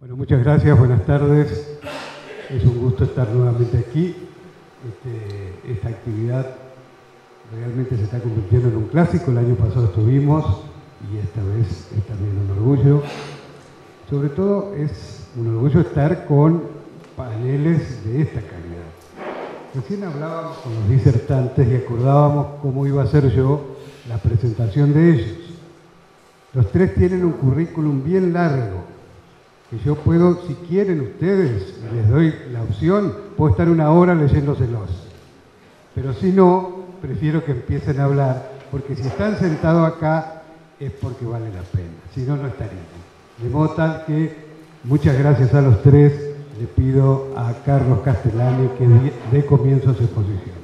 Bueno, muchas gracias, buenas tardes. Es un gusto estar nuevamente aquí. Esta actividad realmente se está convirtiendo en un clásico. El año pasado estuvimos y esta vez es también un orgullo. Sobre todo es un orgullo estar con paneles de esta calidad. Recién hablábamos con los disertantes y acordábamos cómo iba a ser yo la presentación de ellos. Los tres tienen un currículum bien largo, que yo puedo, si quieren ustedes, les doy la opción, puedo estar una hora leyéndoselos. Pero si no, prefiero que empiecen a hablar, porque si están sentados acá es porque vale la pena, si no, no estarían. De modo tal que, muchas gracias a los tres, le pido a Carlos Castellani que dé comienzo a su exposición.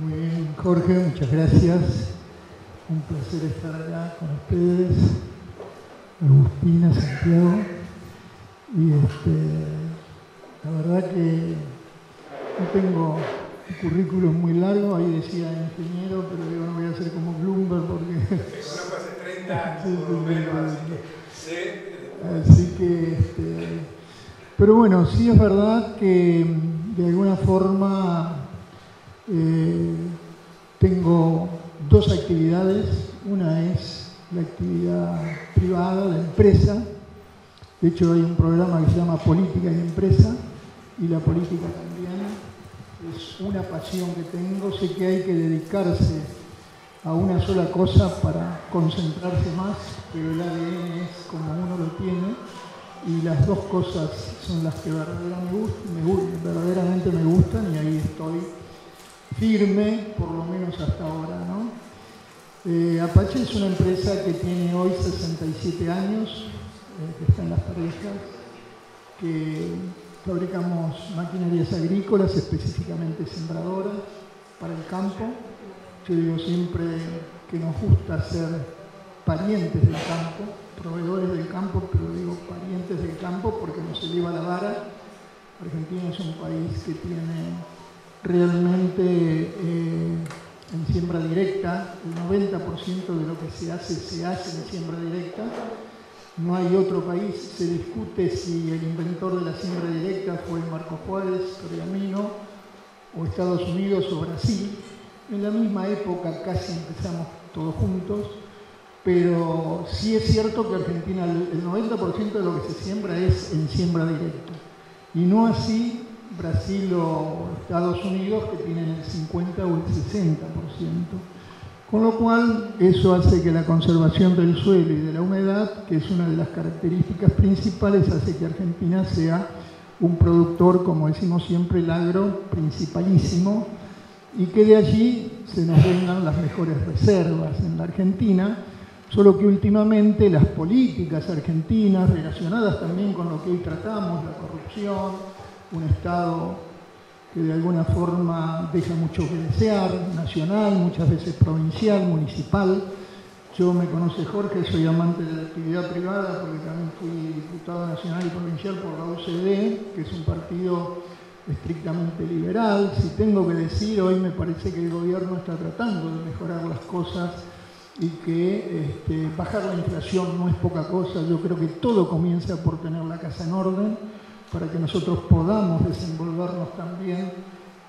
Muy bien, Jorge, muchas gracias. Un placer estar acá con ustedes, Agustina, Santiago. Y la verdad que no tengo un currículum muy largo, ahí decía ingeniero, pero digo, no voy a ser como Bloomberg porque... Eso no fue hace 30 años, Así que, pero bueno, sí es verdad que de alguna forma tengo dos actividades. Una es la actividad privada, la empresa. De hecho, hay un programa que se llama Política y Empresa, y la política también es una pasión que tengo. Sé que hay que dedicarse a una sola cosa para concentrarse más, pero el ADN es como uno lo tiene, y las dos cosas son las que verdaderamente me gustan, y ahí estoy firme, por lo menos hasta ahora, ¿no? Apache es una empresa que tiene hoy 67 años, que está en Las Parejas, que fabricamos maquinarias agrícolas, específicamente sembradoras, para el campo. Yo digo siempre que nos gusta ser parientes del campo, proveedores del campo, pero digo parientes del campo porque nos eleva la vara. Argentina es un país que tiene realmente en siembra directa, el 90% de lo que se hace en siembra directa. No hay otro país, se discute si el inventor de la siembra directa fue Marco Juárez, Pergamino, o Estados Unidos o Brasil. En la misma época casi empezamos todos juntos, pero sí es cierto que Argentina, el 90% de lo que se siembra es en siembra directa. Y no así Brasil o Estados Unidos, que tienen el 50 o el 60%. Con lo cual, eso hace que la conservación del suelo y de la humedad, que es una de las características principales, hace que Argentina sea un productor, como decimos siempre, el agro principalísimo, y que de allí se nos vengan las mejores reservas en la Argentina, solo que últimamente las políticas argentinas, relacionadas también con lo que hoy tratamos, la corrupción, un Estado que de alguna forma deja mucho que desear, nacional, muchas veces provincial, municipal. Yo, me conoce Jorge, soy amante de la actividad privada porque también fui diputado nacional y provincial por la UCD, que es un partido estrictamente liberal. Si tengo que decir, hoy me parece que el gobierno está tratando de mejorar las cosas y que bajar la inflación no es poca cosa. Yo creo que todo comienza por tener la casa en orden para que nosotros podamos desenvolvernos también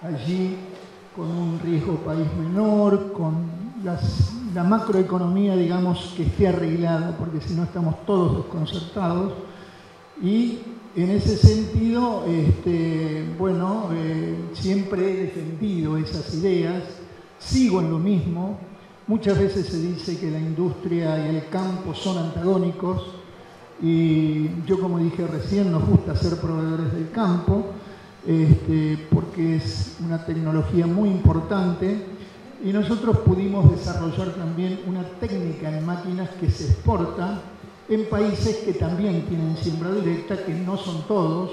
allí con un riesgo país menor, con la macroeconomía, digamos, que esté arreglada, porque si no estamos todos desconcertados. Y en ese sentido, siempre he defendido esas ideas, sigo en lo mismo. Muchas veces se dice que la industria y el campo son antagónicos, y yo, como dije recién, nos gusta ser proveedores del campo, porque es una tecnología muy importante, y nosotros pudimos desarrollar también una técnica en máquinas que se exporta en países que también tienen siembra directa, que no son todos.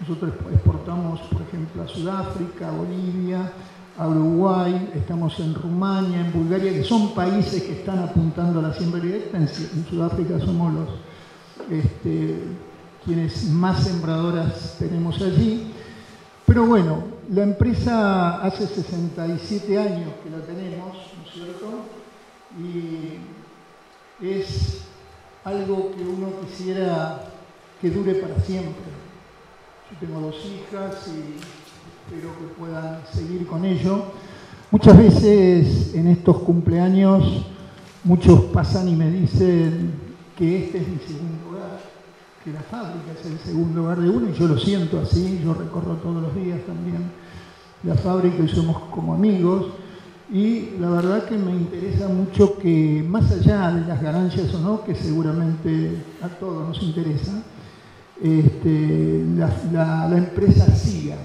Nosotros exportamos, por ejemplo, a Sudáfrica, a Bolivia, a Uruguay, estamos en Rumania, en Bulgaria, que son países que están apuntando a la siembra directa. En Sudáfrica somos los quienes más sembradoras tenemos allí. Pero bueno, la empresa hace 67 años que la tenemos, ¿no es cierto? Y es algo que uno quisiera que dure para siempre. Yo tengo 2 hijas y espero que puedan seguir con ello. Muchas veces en estos cumpleaños muchos pasan y me dicen que este es mi segundo hogar, que la fábrica es el segundo hogar de uno, y yo lo siento así. Yo recorro todos los días también la fábrica y somos como amigos, y la verdad que me interesa mucho que, más allá de las ganancias o no, que seguramente a todos nos interesa, la empresa siga.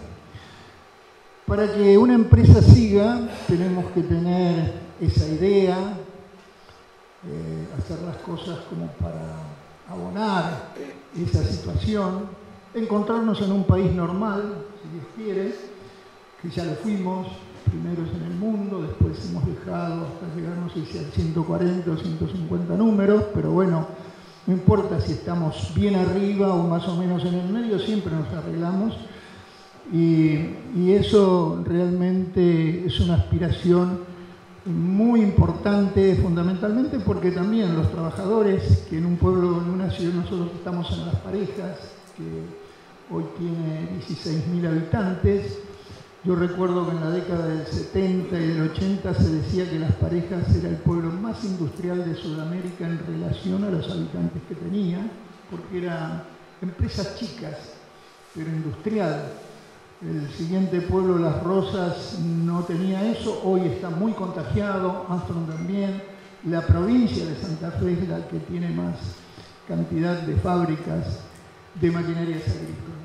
Para que una empresa siga tenemos que tener esa idea, hacer las cosas como para abonar esa situación, encontrarnos en un país normal, si Dios quiere, que ya lo fuimos, primeros en el mundo, después hemos dejado hasta llegar, no sé si al 140 o 150 números, pero bueno, no importa si estamos bien arriba o más o menos en el medio, siempre nos arreglamos, y eso realmente es una aspiración muy importante, fundamentalmente porque también los trabajadores, que en un pueblo, en una ciudad, nosotros estamos en Las Parejas, que hoy tiene 16.000 habitantes. Yo recuerdo que en la década del 70 y del 80 se decía que Las Parejas era el pueblo más industrial de Sudamérica en relación a los habitantes que tenía, porque eran empresas chicas, pero industrial. El siguiente pueblo, Las Rosas, no tenía eso, hoy está muy contagiado, Armstrong también. La provincia de Santa Fe es la que tiene más cantidad de fábricas de maquinarias agrícolas.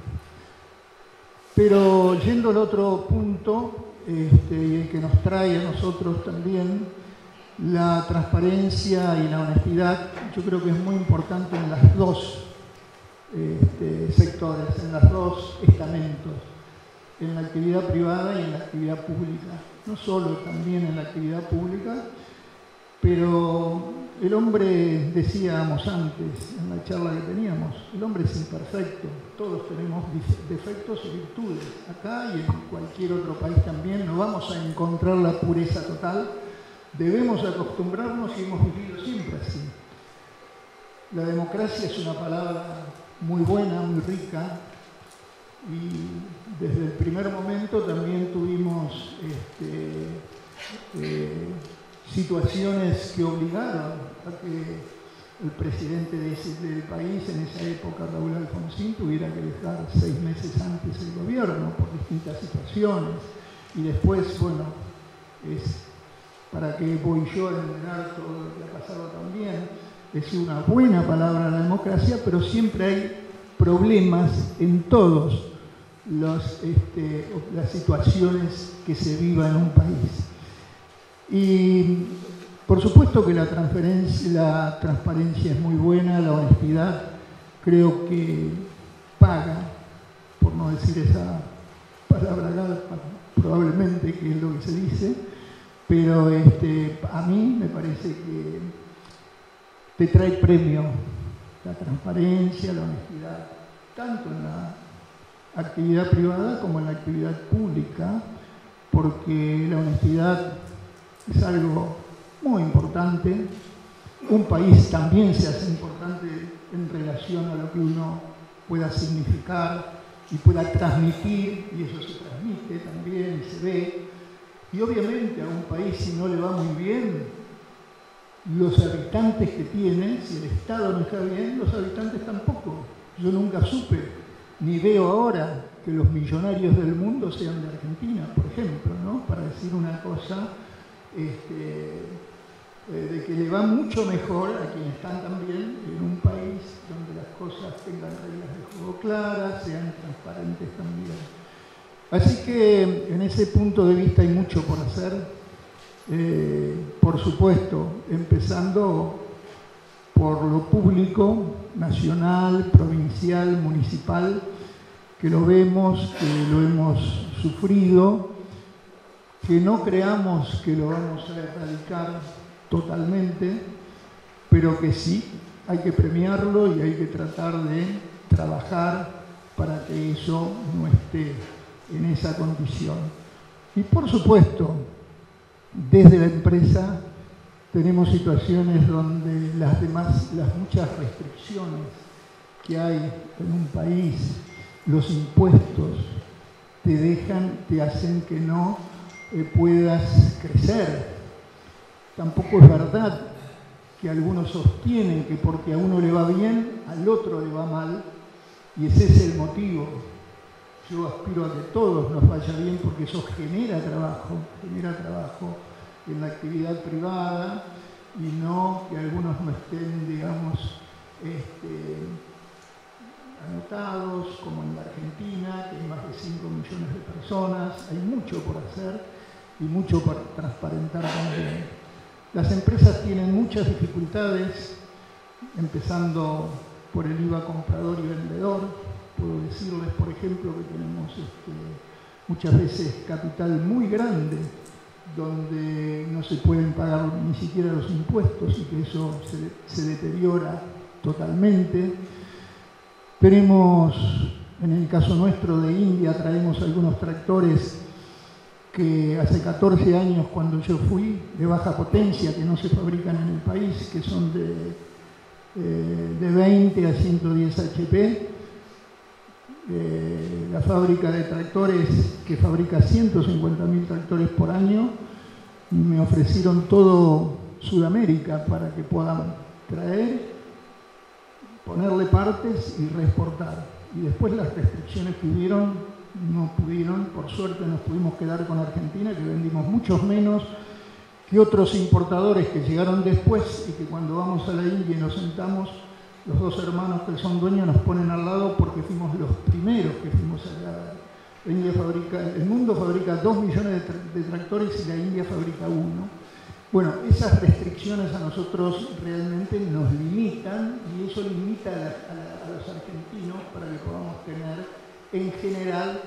Pero yendo al otro punto, y el que nos trae a nosotros también, la transparencia y la honestidad, yo creo que es muy importante en los dos sectores, en los dos estamentos, en la actividad privada y en la actividad pública. No solo también en la actividad pública, pero el hombre, decíamos antes en la charla que teníamos, el hombre es imperfecto, todos tenemos defectos y virtudes. Acá y en cualquier otro país también no vamos a encontrar la pureza total, debemos acostumbrarnos y hemos vivido siempre así. La democracia es una palabra muy buena, muy rica, y desde el primer momento también tuvimos situaciones que obligaron a que el presidente del país en esa época, Raúl Alfonsín, tuviera que dejar 6 meses antes el gobierno por distintas situaciones. Y después, bueno, para que voy yo a enumerar todo lo que ha pasado también, es una buena palabra la democracia, pero siempre hay problemas en todos las situaciones que se vivan en un país. Y por supuesto que la transparencia es muy buena, la honestidad creo que paga, por no decir esa palabra probablemente, que es lo que se dice, pero a mí me parece que te trae premio la transparencia, la honestidad, tanto en la actividad privada como en la actividad pública, porque la honestidad es algo muy importante. Un país también se hace importante en relación a lo que uno pueda significar y pueda transmitir, y eso se transmite también y se ve. Y obviamente a un país, si no le va muy bien, los habitantes que tiene, si el Estado no está bien, los habitantes tampoco. Yo nunca supe, ni veo ahora, que los millonarios del mundo sean de Argentina, por ejemplo, ¿no? Para decir una cosa, de que le va mucho mejor a quienes están también en un país donde las cosas tengan reglas de juego claras, sean transparentes también. Así que en ese punto de vista hay mucho por hacer, por supuesto, empezando por lo público, nacional, provincial, municipal, que lo vemos, que lo hemos sufrido, que no creamos que lo vamos a erradicar totalmente, pero que sí, hay que premiarlo y hay que tratar de trabajar para que eso no esté en esa condición. Y por supuesto, desde la empresa tenemos situaciones donde las muchas restricciones que hay en un país, los impuestos, te hacen que no puedas crecer. Tampoco es verdad que algunos sostienen que porque a uno le va bien, al otro le va mal, y ese es el motivo. Yo aspiro a que todos nos vaya bien porque eso genera trabajo en la actividad privada y no que algunos no estén, digamos, anotados, como en la Argentina, que hay más de 5 millones de personas, hay mucho por hacer y mucho por transparentar también. Las empresas tienen muchas dificultades, empezando por el IVA comprador y vendedor. Puedo decirles, por ejemplo, que tenemos muchas veces capital muy grande, donde no se pueden pagar ni siquiera los impuestos y que eso se deteriora totalmente. Tenemos, en el caso nuestro de India, traemos algunos tractores que hace 14 años cuando yo fui, de baja potencia, que no se fabrican en el país, que son de 20 a 110 HP. La fábrica de tractores que fabrica 150.000 tractores por año, me ofrecieron todo Sudamérica para que puedan traer, ponerle partes y reexportar. Y después las restricciones que hubieron, no pudieron, por suerte nos pudimos quedar con Argentina, que vendimos muchos menos que otros importadores que llegaron después y que cuando vamos a la India y nos sentamos, los dos hermanos que son dueños nos ponen al lado porque fuimos los primeros que fuimos allá. La India el mundo fabrica 2 millones de tractores y la India fabrica 1. Bueno, esas restricciones a nosotros realmente nos limitan y eso limita a los argentinos para que podamos tener en general,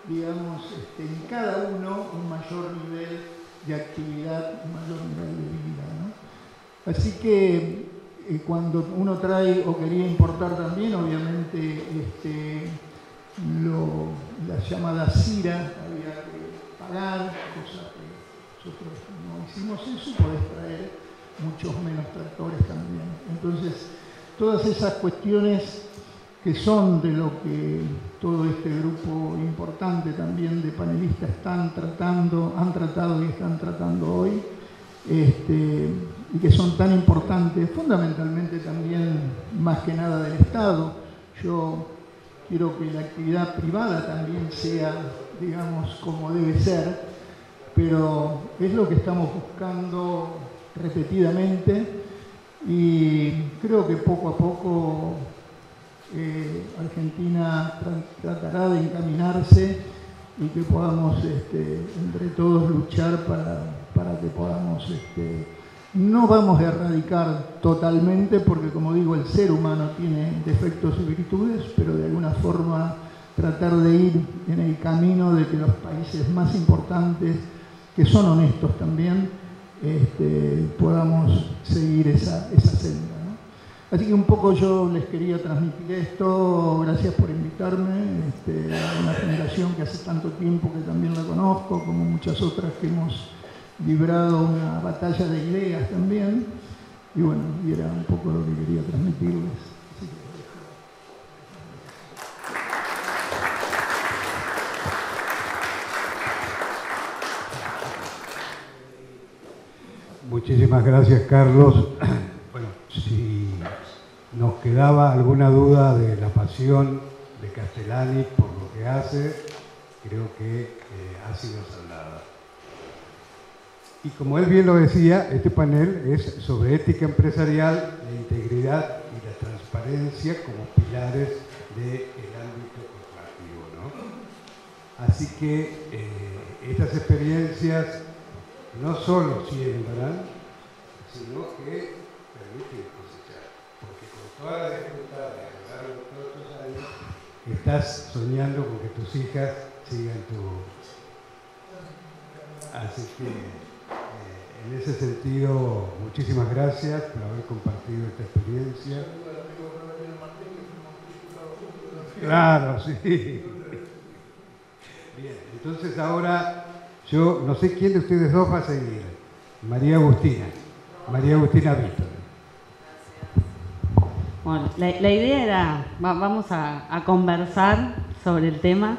digamos, en cada uno un mayor nivel de actividad, un mayor nivel de vida, ¿no? Así que cuando uno trae o quería importar también, obviamente la llamada CIRA había que pagar, cosa que nosotros no hicimos eso, y podés traer muchos menos tractores también. Entonces, todas esas cuestiones que son de lo que todo este grupo importante también de panelistas han tratado y están tratando hoy, y que son tan importantes, fundamentalmente también, más que nada del Estado. Yo quiero que la actividad privada también sea, digamos, como debe ser, pero es lo que estamos buscando repetidamente y creo que poco a poco Argentina tratará de encaminarse y que podamos entre todos luchar para que podamos, no vamos a erradicar totalmente porque, como digo, el ser humano tiene defectos y virtudes, pero de alguna forma tratar de ir en el camino de que los países más importantes, que son honestos también, podamos seguir esa senda, ¿no? Así que un poco yo les quería transmitir esto. Gracias por invitarme a una fundación que hace tanto tiempo que también la conozco, como muchas otras que hemos librado una batalla de ideas también. Y bueno, y era un poco lo que quería transmitirles. Así que muchísimas gracias, Carlos. Bueno, si nos quedaba alguna duda de la pasión de Castellani por lo que hace, creo que ha sido saldada. Y como él bien lo decía, este panel es sobre ética empresarial, la integridad y la transparencia como pilares del ámbito corporativo, ¿no? Así que estas experiencias no solo siembran, sino que permiten cosechar. Porque con toda la dificultad de a lo largo de todos estos años, estás soñando con que tus hijas sigan tu... Así que, en ese sentido, muchísimas gracias por haber compartido esta experiencia. Claro, sí. Bien, entonces ahora... Yo no sé quién de ustedes dos va a seguir. María Agustina. María Agustina Víctor. Bueno, la idea era, vamos a conversar sobre el tema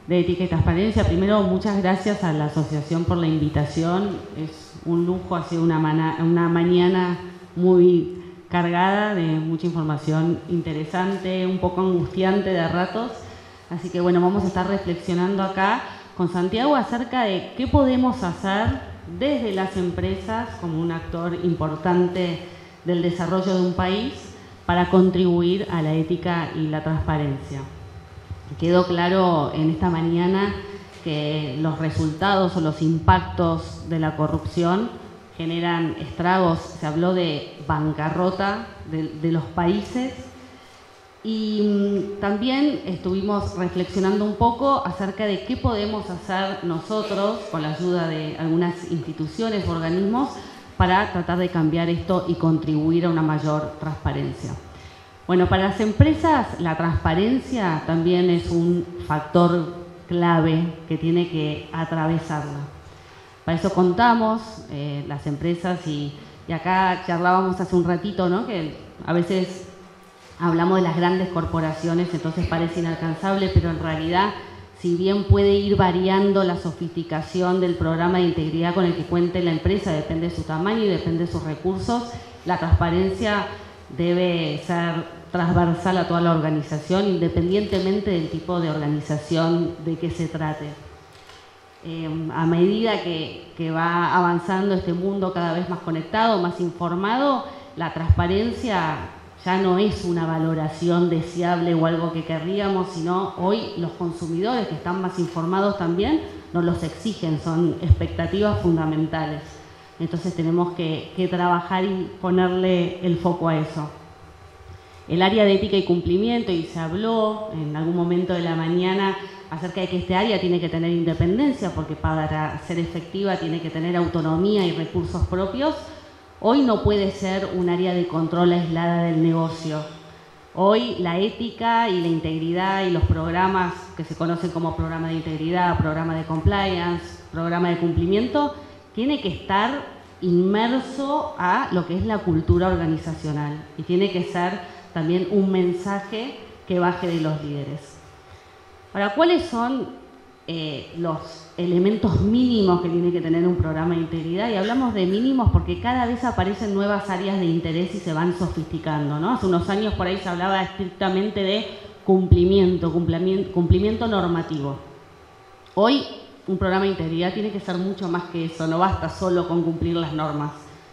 de ética y transparencia. Primero, muchas gracias a la asociación por la invitación. Es un lujo, ha sido una mañana muy cargada de mucha información interesante, un poco angustiante de ratos. Así que bueno, vamos a estar reflexionando acá con Santiago acerca de qué podemos hacer desde las empresas como un actor importante del desarrollo de un país para contribuir a la ética y la transparencia. Quedó claro en esta mañana que los resultados o los impactos de la corrupción generan estragos. Se habló de bancarrota de los países y también estuvimos reflexionando un poco acerca de qué podemos hacer nosotros con la ayuda de algunas instituciones o organismos para tratar de cambiar esto y contribuir a una mayor transparencia. Bueno, para las empresas la transparencia también es un factor clave que tiene que atravesarla. Para eso contamos las empresas y acá charlábamos hace un ratito, ¿no? Que a veces hablamos de las grandes corporaciones, entonces parece inalcanzable, pero en realidad, si bien puede ir variando la sofisticación del programa de integridad con el que cuente la empresa, depende de su tamaño y depende de sus recursos, la transparencia debe ser transversal a toda la organización, independientemente del tipo de organización de que se trate. A medida que va avanzando este mundo cada vez más conectado, más informado, la transparencia ya no es una valoración deseable o algo que querríamos, sino hoy los consumidores que están más informados también nos los exigen, son expectativas fundamentales. Entonces tenemos que trabajar y ponerle el foco a eso. El área de ética y cumplimiento, y se habló en algún momento de la mañana acerca de que este área tiene que tener independencia, porque para ser efectiva tiene que tener autonomía y recursos propios. Hoy no puede ser un área de control aislada del negocio. Hoy la ética y la integridad y los programas que se conocen como programa de integridad, programa de compliance, programa de cumplimiento, tiene que estar inmerso a lo que es la cultura organizacional y tiene que ser también un mensaje que baje de los líderes. Ahora, ¿cuáles son los elementos mínimos que tiene que tener un programa de integridad? Y hablamos de mínimos porque cada vez aparecen nuevas áreas de interés y se van sofisticando, ¿no? Hace unos años por ahí se hablaba estrictamente de cumplimiento normativo. Hoy un programa de integridad tiene que ser mucho más que eso, no basta solo con cumplir las normas.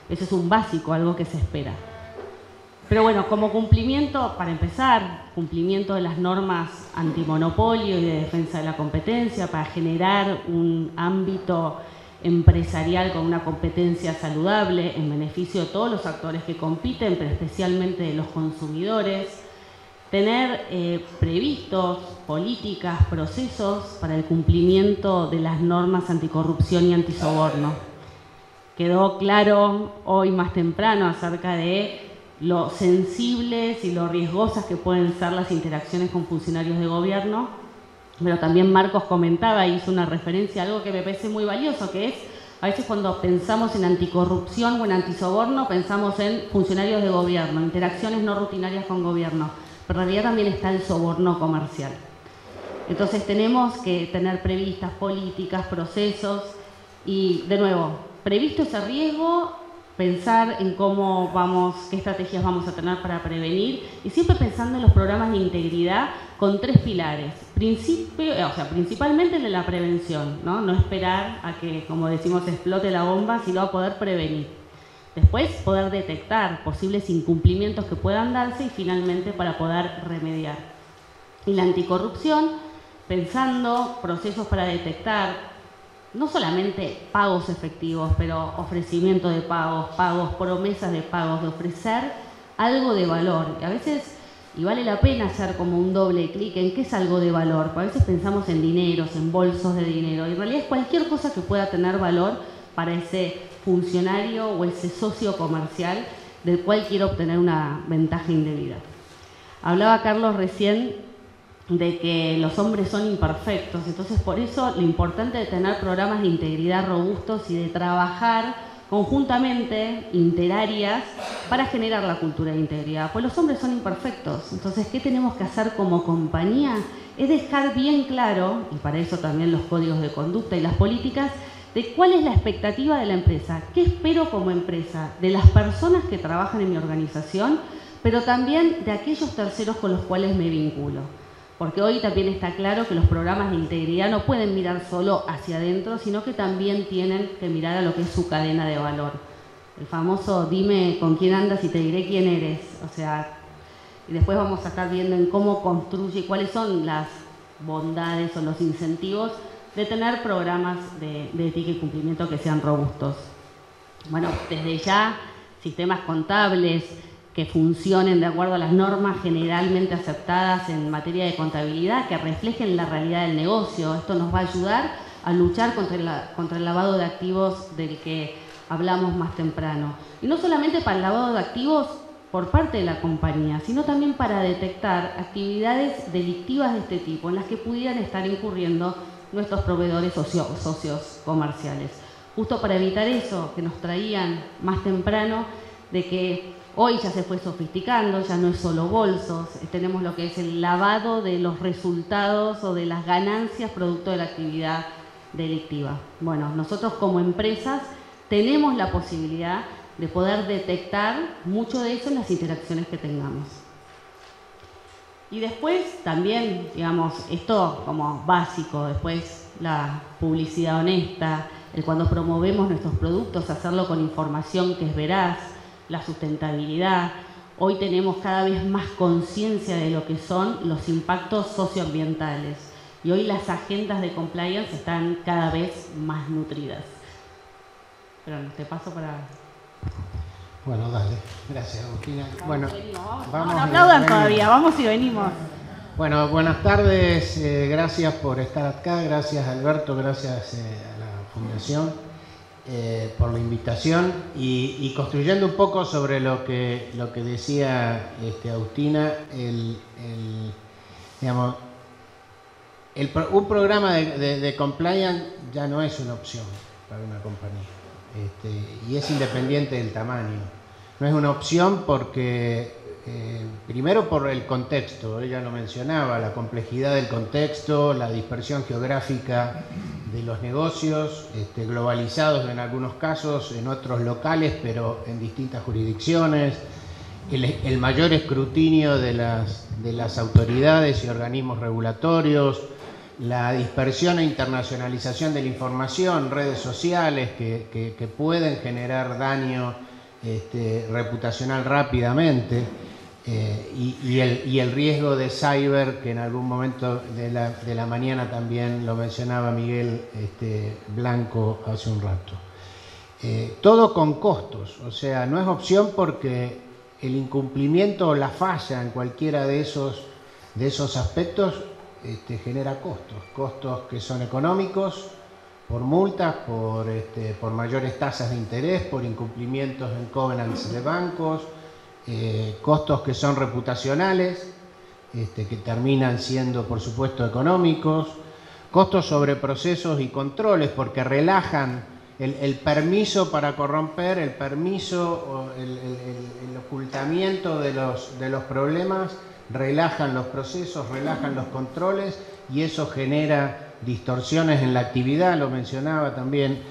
Eso es un básico, algo que se espera. Pero bueno, como cumplimiento, para empezar, cumplimiento de las normas antimonopolio y de defensa de la competencia para generar un ámbito empresarial con una competencia saludable en beneficio de todos los actores que compiten, pero especialmente de los consumidores. Tener previstos políticas, procesos para el cumplimiento de las normas anticorrupción y antisoborno. Quedó claro hoy más temprano acerca de lo sensibles y lo riesgosas que pueden ser las interacciones con funcionarios de gobierno, pero también Marcos comentaba y hizo una referencia a algo que me parece muy valioso, que es, a veces cuando pensamos en anticorrupción o en antisoborno, pensamos en funcionarios de gobierno, interacciones no rutinarias con gobierno, pero en realidad también está el soborno comercial. Entonces tenemos que tener previstas políticas, procesos y, de nuevo, previsto ese riesgo, pensar en cómo vamos, qué estrategias vamos a tener para prevenir y siempre pensando en los programas de integridad con tres pilares. Principalmente el de la prevención, ¿no? No esperar a que, como decimos, explote la bomba, sino a poder prevenir. Después, poder detectar posibles incumplimientos que puedan darse y finalmente para poder remediar. Y la anticorrupción, pensando procesos para detectar no solamente pagos efectivos, pero ofrecimiento de pagos, promesas de pagos, de ofrecer algo de valor. Y a veces, y vale la pena hacer como un doble clic en qué es algo de valor, porque a veces pensamos en dineros, en bolsos de dinero, y en realidad es cualquier cosa que pueda tener valor para ese funcionario o ese socio comercial del cual quiere obtener una ventaja indebida. Hablaba Carlos recién de que los hombres son imperfectos, entonces por eso lo importante de tener programas de integridad robustos y de trabajar conjuntamente, interáreas, para generar la cultura de integridad. Pues los hombres son imperfectos, entonces, ¿qué tenemos que hacer como compañía? Es dejar bien claro, y para eso también los códigos de conducta y las políticas, de cuál es la expectativa de la empresa, qué espero como empresa de las personas que trabajan en mi organización, pero también de aquellos terceros con los cuales me vinculo. Porque hoy también está claro que los programas de integridad no pueden mirar solo hacia adentro, sino que también tienen que mirar a lo que es su cadena de valor. El famoso dime con quién andas y te diré quién eres. O sea, y después vamos a estar viendo en cómo construye, cuáles son las bondades o los incentivos de tener programas de ética y cumplimiento que sean robustos. Bueno, desde ya, sistemas contables que funcionen de acuerdo a las normas generalmente aceptadas en materia de contabilidad, que reflejen la realidad del negocio. Esto nos va a ayudar a luchar contra el lavado de activos del que hablamos más temprano. Y no solamente para el lavado de activos por parte de la compañía, sino también para detectar actividades delictivas de este tipo en las que pudieran estar incurriendo nuestros proveedores socios comerciales. Justo para evitar eso que nos traían más temprano, de que hoy ya se fue sofisticando, ya no es solo bolsos, tenemos lo que es el lavado de los resultados o de las ganancias producto de la actividad delictiva. Bueno, nosotros como empresas tenemos la posibilidad de poder detectar mucho de eso en las interacciones que tengamos. Y después también, digamos, esto como básico, después la publicidad honesta, el cuando promovemos nuestros productos, hacerlo con información que es veraz, la sustentabilidad. Hoy tenemos cada vez más conciencia de lo que son los impactos socioambientales y hoy las agendas de compliance están cada vez más nutridas. Pero te paso para... Bueno, dale. Gracias, Agustina. Bueno, vamos, no aplaudan todavía, vamos y venimos. Bueno, buenas tardes. Gracias por estar acá. Gracias, Alberto. Gracias a la Fundación por la invitación. Y construyendo un poco sobre lo que decía Agustina, un programa de compliance ya no es una opción para una compañía. Y es independiente del tamaño. No es una opción porque, primero por el contexto, ella lo mencionaba, la complejidad del contexto, la dispersión geográfica de los negocios, globalizados en algunos casos, en otros locales, pero en distintas jurisdicciones, el mayor escrutinio de las autoridades y organismos regulatorios, la dispersión e internacionalización de la información, redes sociales que pueden generar daño reputacional rápidamente, y el riesgo de cyber, que en algún momento de la mañana también lo mencionaba Miguel Blanco hace un rato. Todo con costos, o sea, no es opción porque el incumplimiento o la falla en cualquiera de esos aspectos genera costos que son económicos, por multas, por mayores tasas de interés, por incumplimientos en covenants de bancos, costos que son reputacionales, que terminan siendo, por supuesto, económicos, costos sobre procesos y controles, porque relajan el permiso para corromper, el permiso, el ocultamiento de los problemas, relajan los procesos, relajan los controles, y eso genera distorsiones en la actividad, lo mencionaba también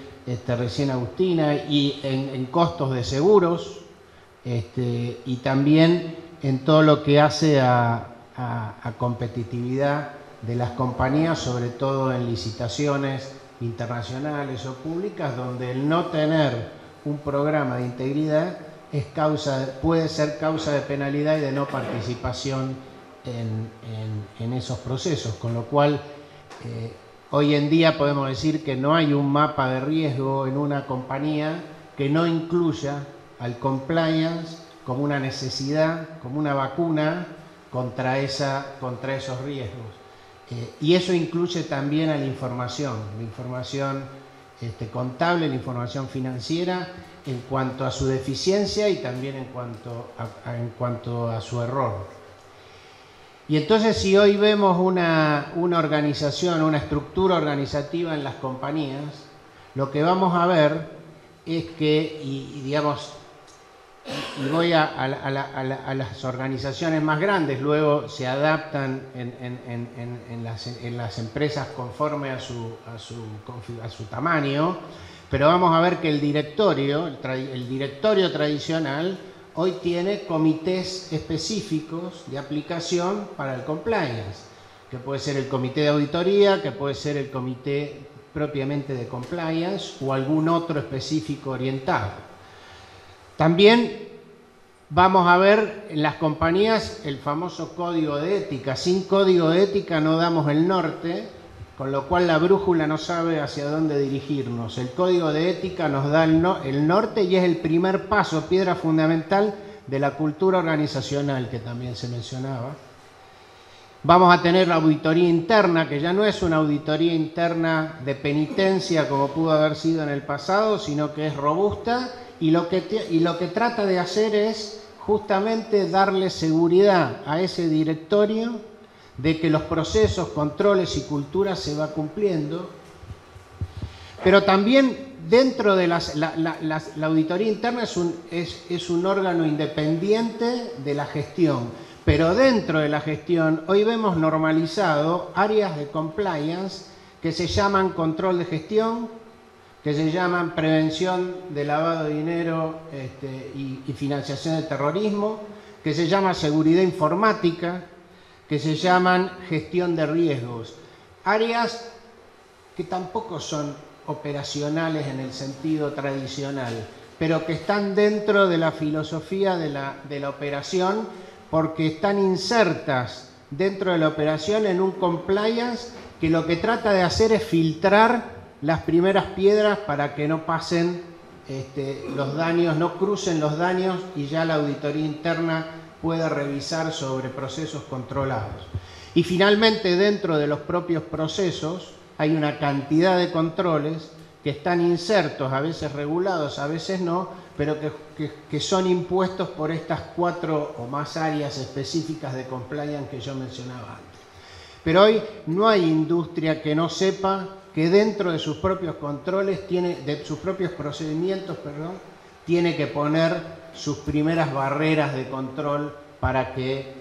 recién Agustina, y en costos de seguros, y también en todo lo que hace a competitividad de las compañías, sobre todo en licitaciones internacionales o públicas, donde el no tener un programa de integridad puede ser causa de penalidad y de no participación en esos procesos, con lo cual hoy en día podemos decir que no hay un mapa de riesgo en una compañía que no incluya al compliance como una necesidad, como una vacuna contra esos riesgos. Y eso incluye también a la información contable, la información financiera, en cuanto a su deficiencia y también en cuanto a su error. Y entonces, si hoy vemos una organización, una estructura organizativa en las compañías, lo que vamos a ver es que, y digamos, y voy a las organizaciones más grandes, luego se adaptan en las empresas conforme a su tamaño, pero vamos a ver que el directorio tradicional hoy tiene comités específicos de aplicación para el compliance, que puede ser el comité de auditoría, que puede ser el comité propiamente de compliance o algún otro específico orientado. También vamos a ver en las compañías el famoso código de ética. Sin código de ética no damos el norte, con lo cual la brújula no sabe hacia dónde dirigirnos. El código de ética nos da el norte y es el primer paso, piedra fundamental de la cultura organizacional que también se mencionaba. Vamos a tener la auditoría interna, que ya no es una auditoría interna de penitencia como pudo haber sido en el pasado, sino que es robusta. Y lo que trata de hacer es justamente darle seguridad a ese directorio de que los procesos, controles y culturas se va cumpliendo. Pero también dentro de la auditoría interna es un órgano independiente de la gestión. Pero dentro de la gestión hoy vemos normalizado áreas de compliance que se llaman control de gestión, que se llaman prevención de lavado de dinero y financiación de terrorismo, que se llama seguridad informática, que se llaman gestión de riesgos. Áreas que tampoco son operacionales en el sentido tradicional, pero que están dentro de la filosofía de la operación, porque están insertas dentro de la operación en un compliance que lo que trata de hacer es filtrar las primeras piedras para que no pasen los daños, no crucen los daños y ya la auditoría interna pueda revisar sobre procesos controlados. Y finalmente, dentro de los propios procesos hay una cantidad de controles que están insertos, a veces regulados, a veces no, pero que son impuestos por estas 4 o más áreas específicas de compliance que yo mencionaba antes. Pero hoy no hay industria que no sepa que dentro de sus propios controles, de sus propios procedimientos, tiene que poner sus primeras barreras de control para que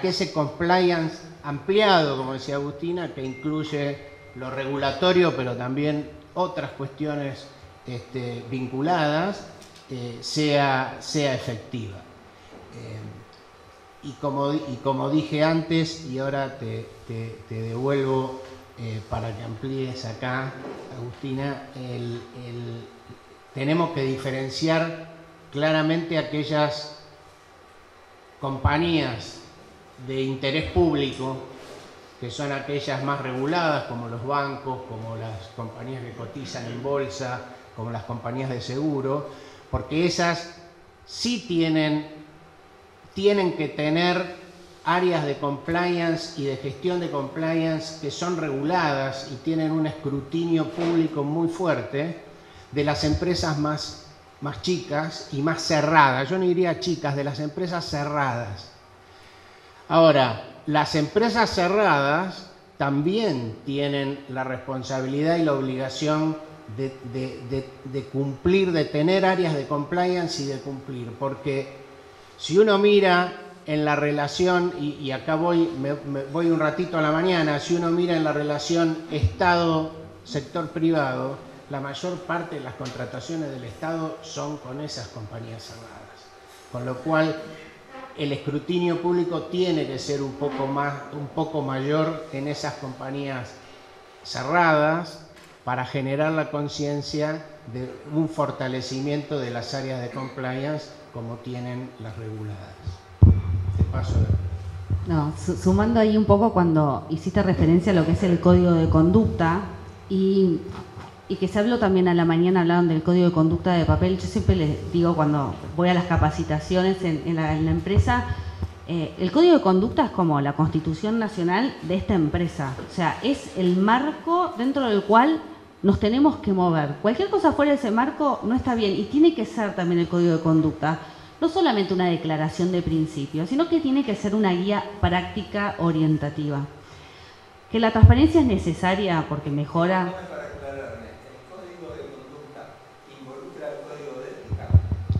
ese compliance ampliado, como decía Agustina, que incluye lo regulatorio, pero también otras cuestiones vinculadas, sea efectiva. Y como dije antes, y ahora te devuelvo para que amplíes acá, Agustina, tenemos que diferenciar claramente aquellas compañías de interés público, que son aquellas más reguladas, como los bancos, como las compañías que cotizan en bolsa, como las compañías de seguro, porque esas sí tienen que tener áreas de compliance y de gestión de compliance que son reguladas y tienen un escrutinio público muy fuerte de las empresas más chicas y más cerradas. Yo no diría chicas, de las empresas cerradas. Ahora, las empresas cerradas también tienen la responsabilidad y la obligación de cumplir, de tener áreas de compliance y de cumplir, porque si uno mira en la relación, y acá voy un ratito a la mañana, si uno mira en la relación Estado-sector privado, la mayor parte de las contrataciones del Estado son con esas compañías cerradas. Con lo cual, el escrutinio público tiene que ser un poco mayor en esas compañías cerradas para generar la conciencia de un fortalecimiento de las áreas de compliance como tienen las reguladas. No, sumando ahí un poco cuando hiciste referencia a lo que es el código de conducta y que se habló también a la mañana, hablaban del código de conducta de papel. Yo siempre les digo cuando voy a las capacitaciones en la empresa, el código de conducta es como la constitución nacional de esta empresa. O sea, es el marco dentro del cual nos tenemos que mover. Cualquier cosa fuera de ese marco no está bien y tiene que ser también el código de conducta. No solamente una declaración de principios, sino que tiene que ser una guía práctica orientativa. Que la transparencia es necesaria porque mejora... Para aclararme, el código de conducta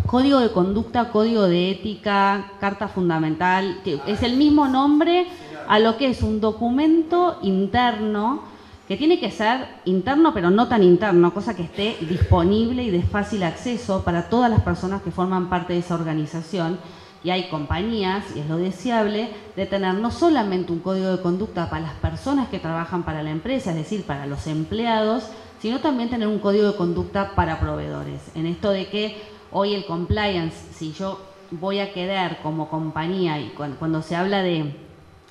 código de conducta, código de ética, carta fundamental, que es el mismo nombre a lo que es un documento interno, que tiene que ser interno pero no tan interno, cosa que esté disponible y de fácil acceso para todas las personas que forman parte de esa organización. Y hay compañías, y es lo deseable, de tener no solamente un código de conducta para las personas que trabajan para la empresa, es decir, para los empleados, sino también tener un código de conducta para proveedores. En esto de que hoy el compliance, si yo voy a quedar como compañía, y cuando se habla de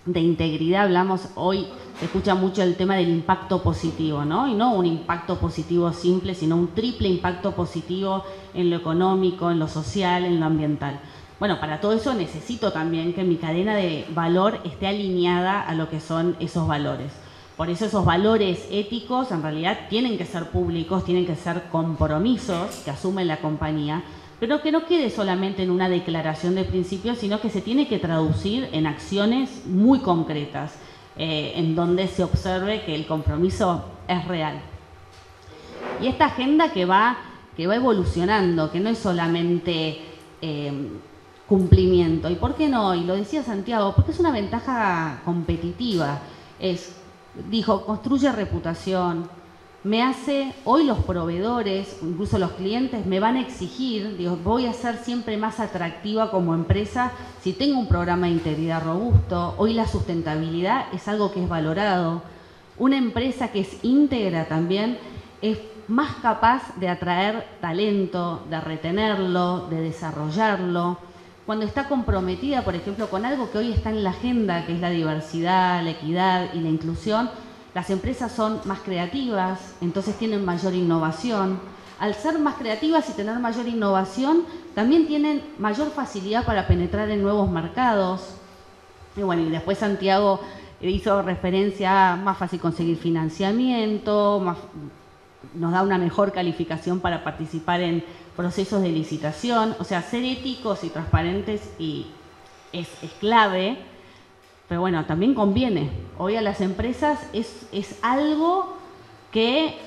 integridad, hablamos hoy, se escucha mucho el tema del impacto positivo, ¿no? Y no un impacto positivo simple, sino un triple impacto positivo en lo económico, en lo social, en lo ambiental. Bueno, para todo eso necesito también que mi cadena de valor esté alineada a lo que son esos valores. Por eso esos valores éticos en realidad tienen que ser públicos, tienen que ser compromisos que asume la compañía, pero que no quede solamente en una declaración de principios, sino que se tiene que traducir en acciones muy concretas, en donde se observe que el compromiso es real. Y esta agenda que va evolucionando, que no es solamente cumplimiento. ¿Y por qué no? Y lo decía Santiago, porque es una ventaja competitiva. Dijo, construye reputación, me hace, hoy los proveedores, incluso los clientes, me van a exigir, digo, voy a ser siempre más atractiva como empresa si tengo un programa de integridad robusto. Hoy la sustentabilidad es algo que es valorado. Una empresa que es íntegra también es más capaz de atraer talento, de retenerlo, de desarrollarlo. Cuando está comprometida, por ejemplo, con algo que hoy está en la agenda, que es la diversidad, la equidad y la inclusión, las empresas son más creativas, entonces tienen mayor innovación. Al ser más creativas y tener mayor innovación, también tienen mayor facilidad para penetrar en nuevos mercados. Y bueno, y después Santiago hizo referencia a más fácil conseguir financiamiento, nos da una mejor calificación para participar en procesos de licitación. O sea, ser éticos y transparentes es clave, pero bueno, también conviene. Hoy a las empresas es algo que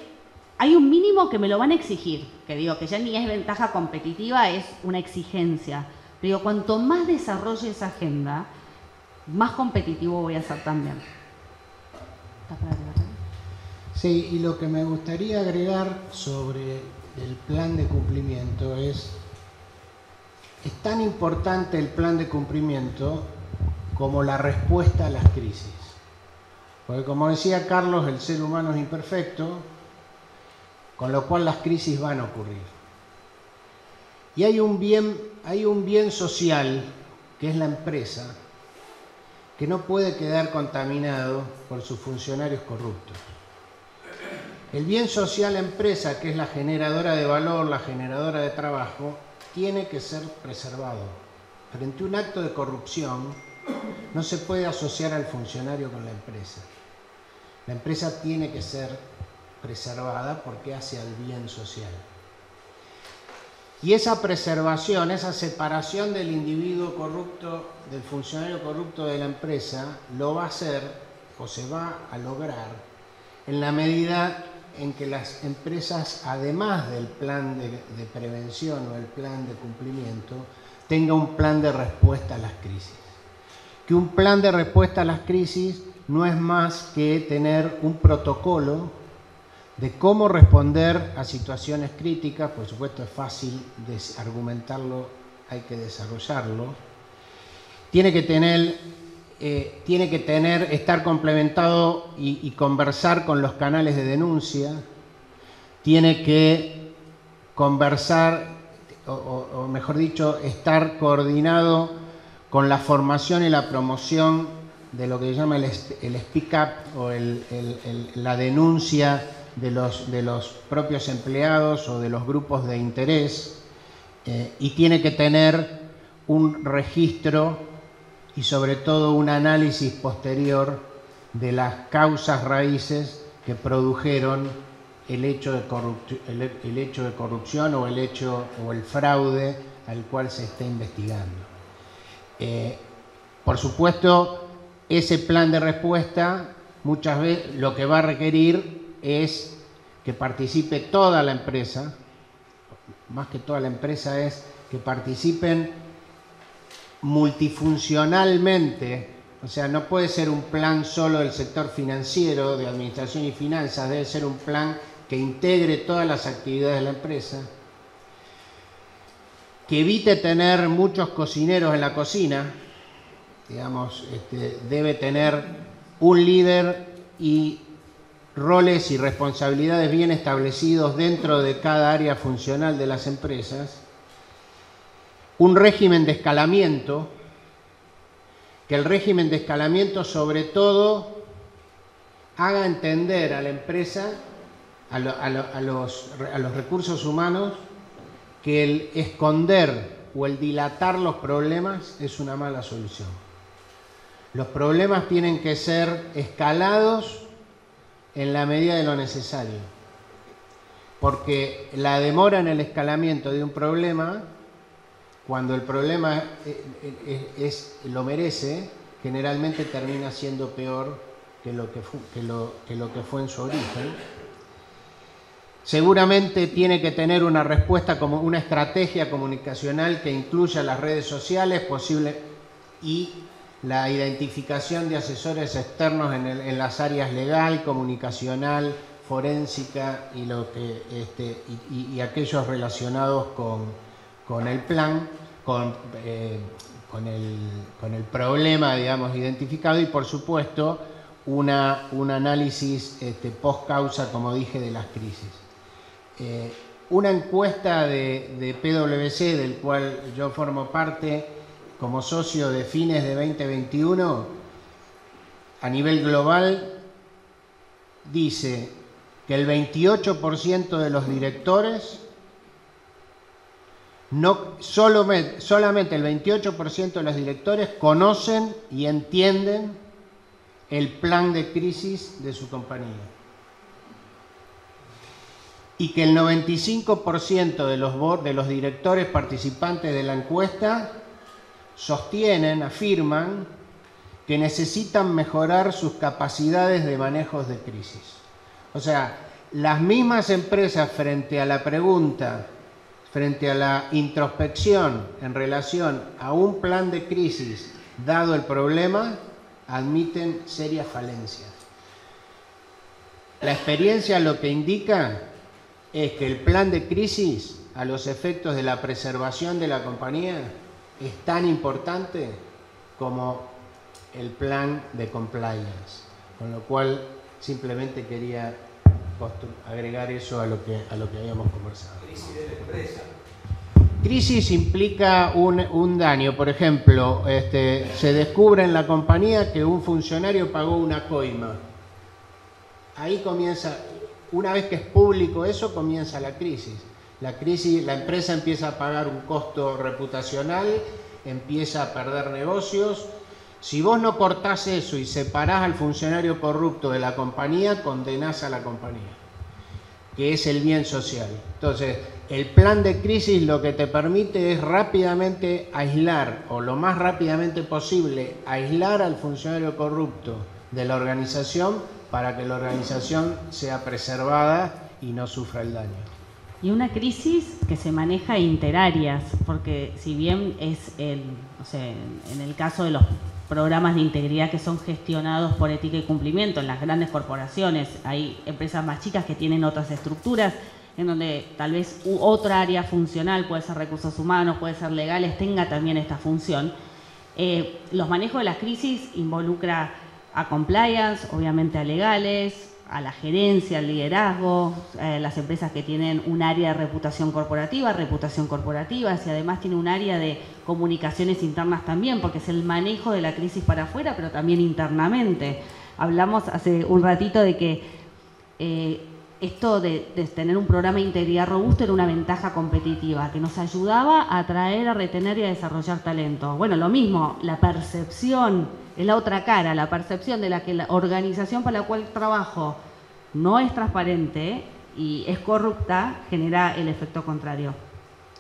hay un mínimo que me lo van a exigir, que digo que ya ni es ventaja competitiva, es una exigencia. Pero digo, cuanto más desarrolle esa agenda, más competitivo voy a ser también. ¿Estás para agregar? Sí, y lo que me gustaría agregar sobre el plan de cumplimiento es tan importante el plan de cumplimiento como la respuesta a las crisis. Porque como decía Carlos, el ser humano es imperfecto, con lo cual las crisis van a ocurrir. Y hay un bien social, que es la empresa, que no puede quedar contaminado por sus funcionarios corruptos. El bien social empresa, que es la generadora de valor, la generadora de trabajo, tiene que ser preservado. Frente a un acto de corrupción, no se puede asociar al funcionario con la empresa. La empresa tiene que ser preservada porque hace al bien social. Y esa preservación, esa separación del individuo corrupto, del funcionario corrupto de la empresa, lo va a hacer o se va a lograr en la medida en que las empresas, además del plan de prevención o el plan de cumplimiento, tenga un plan de respuesta a las crisis. Que un plan de respuesta a las crisis no es más que tener un protocolo de cómo responder a situaciones críticas. Por supuesto es fácil argumentarlo, hay que desarrollarlo. Tiene que estar complementado y conversar con los canales de denuncia, tiene que conversar, o mejor dicho, estar coordinado con la formación y la promoción de lo que se llama el speak up o la denuncia de los propios empleados o de los grupos de interés, y tiene que tener un registro y sobre todo un análisis posterior de las causas raíces que produjeron el hecho de corrupción o el fraude al cual se está investigando. Por supuesto, ese plan de respuesta muchas veces lo que va a requerir es que participe toda la empresa. Más que toda la empresa es que participen multifuncionalmente. O sea, no puede ser un plan solo del sector financiero, de administración y finanzas, debe ser un plan que integre todas las actividades de la empresa, que evite tener muchos cocineros en la cocina, digamos, debe tener un líder y roles y responsabilidades bien establecidos dentro de cada área funcional de las empresas, un régimen de escalamiento, que el régimen de escalamiento sobre todo haga entender a la empresa, a los recursos humanos, que el esconder o el dilatar los problemas es una mala solución. Los problemas tienen que ser escalados en la medida de lo necesario, porque la demora en el escalamiento de un problema, cuando el problema lo merece, generalmente termina siendo peor que lo que fue en su origen. Seguramente tiene que tener una respuesta, como una estrategia comunicacional que incluya las redes sociales y la identificación de asesores externos en las áreas legal, comunicacional, forénsica y aquellos relacionados con el plan, con el problema, digamos, identificado, y por supuesto un análisis post causa, como dije, de las crisis. Una encuesta de PwC, del cual yo formo parte como socio de fines de 2021, a nivel global, dice que el 28% de los directores, solamente el 28% de los directores conocen y entienden el plan de crisis de su compañía. Y que el 95% de los directores participantes de la encuesta afirman que necesitan mejorar sus capacidades de manejo de crisis. O sea, las mismas empresas, frente a la pregunta, frente a la introspección en relación a un plan de crisis dado el problema, admiten serias falencias. La experiencia lo que indica es que el plan de crisis, a los efectos de la preservación de la compañía, es tan importante como el plan de compliance. Con lo cual, simplemente quería agregar eso a lo que habíamos conversado. Crisis de la empresa. Crisis implica un daño. Por ejemplo, se descubre en la compañía que un funcionario pagó una coima. Ahí comienza, una vez que es público eso, comienza la crisis. La empresa empieza a pagar un costo reputacional, empieza a perder negocios. Si vos no cortás eso y separás al funcionario corrupto de la compañía, condenás a la compañía, que es el bien social. Entonces, el plan de crisis lo que te permite es rápidamente aislar, o lo más rápidamente posible, aislar al funcionario corrupto de la organización para que la organización sea preservada y no sufra el daño. Y una crisis que se maneja interáreas, porque si bien es en el caso de los programas de integridad que son gestionados por ética y cumplimiento en las grandes corporaciones, hay empresas más chicas que tienen otras estructuras en donde tal vez otra área funcional, puede ser recursos humanos, puede ser legales, tenga también esta función. Los manejos de las crisis involucra a compliance, obviamente a legales, a la gerencia, al liderazgo, las empresas que tienen un área de reputación corporativa, si además tiene un área de comunicaciones internas también, porque es el manejo de la crisis para afuera, pero también internamente. Hablamos hace un ratito de que esto de tener un programa de integridad robusto era una ventaja competitiva, que nos ayudaba a atraer, a retener y a desarrollar talento. Bueno, lo mismo, la percepción es la otra cara, la percepción de la que la organización para la cual trabajo no es transparente y es corrupta, genera el efecto contrario.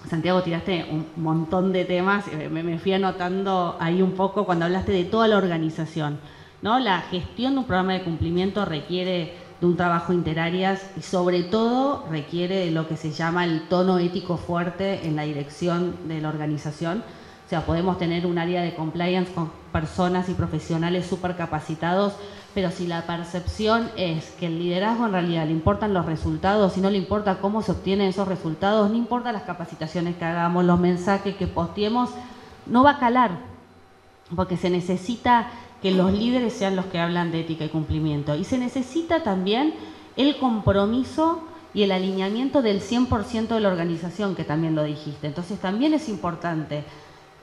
Santiago, tiraste un montón de temas, me fui anotando ahí un poco cuando hablaste de toda la organización, ¿no? La gestión de un programa de cumplimiento requiere de un trabajo interáreas y sobre todo requiere de lo que se llama el tono ético fuerte en la dirección de la organización. O sea, podemos tener un área de compliance con personas y profesionales súper capacitados, pero si la percepción es que el liderazgo en realidad le importan los resultados y no le importa cómo se obtienen esos resultados, no importa las capacitaciones que hagamos, los mensajes que posteemos, no va a calar, porque se necesita que los líderes sean los que hablan de ética y cumplimiento. Y se necesita también el compromiso y el alineamiento del 100% de la organización, que también lo dijiste. Entonces también es importante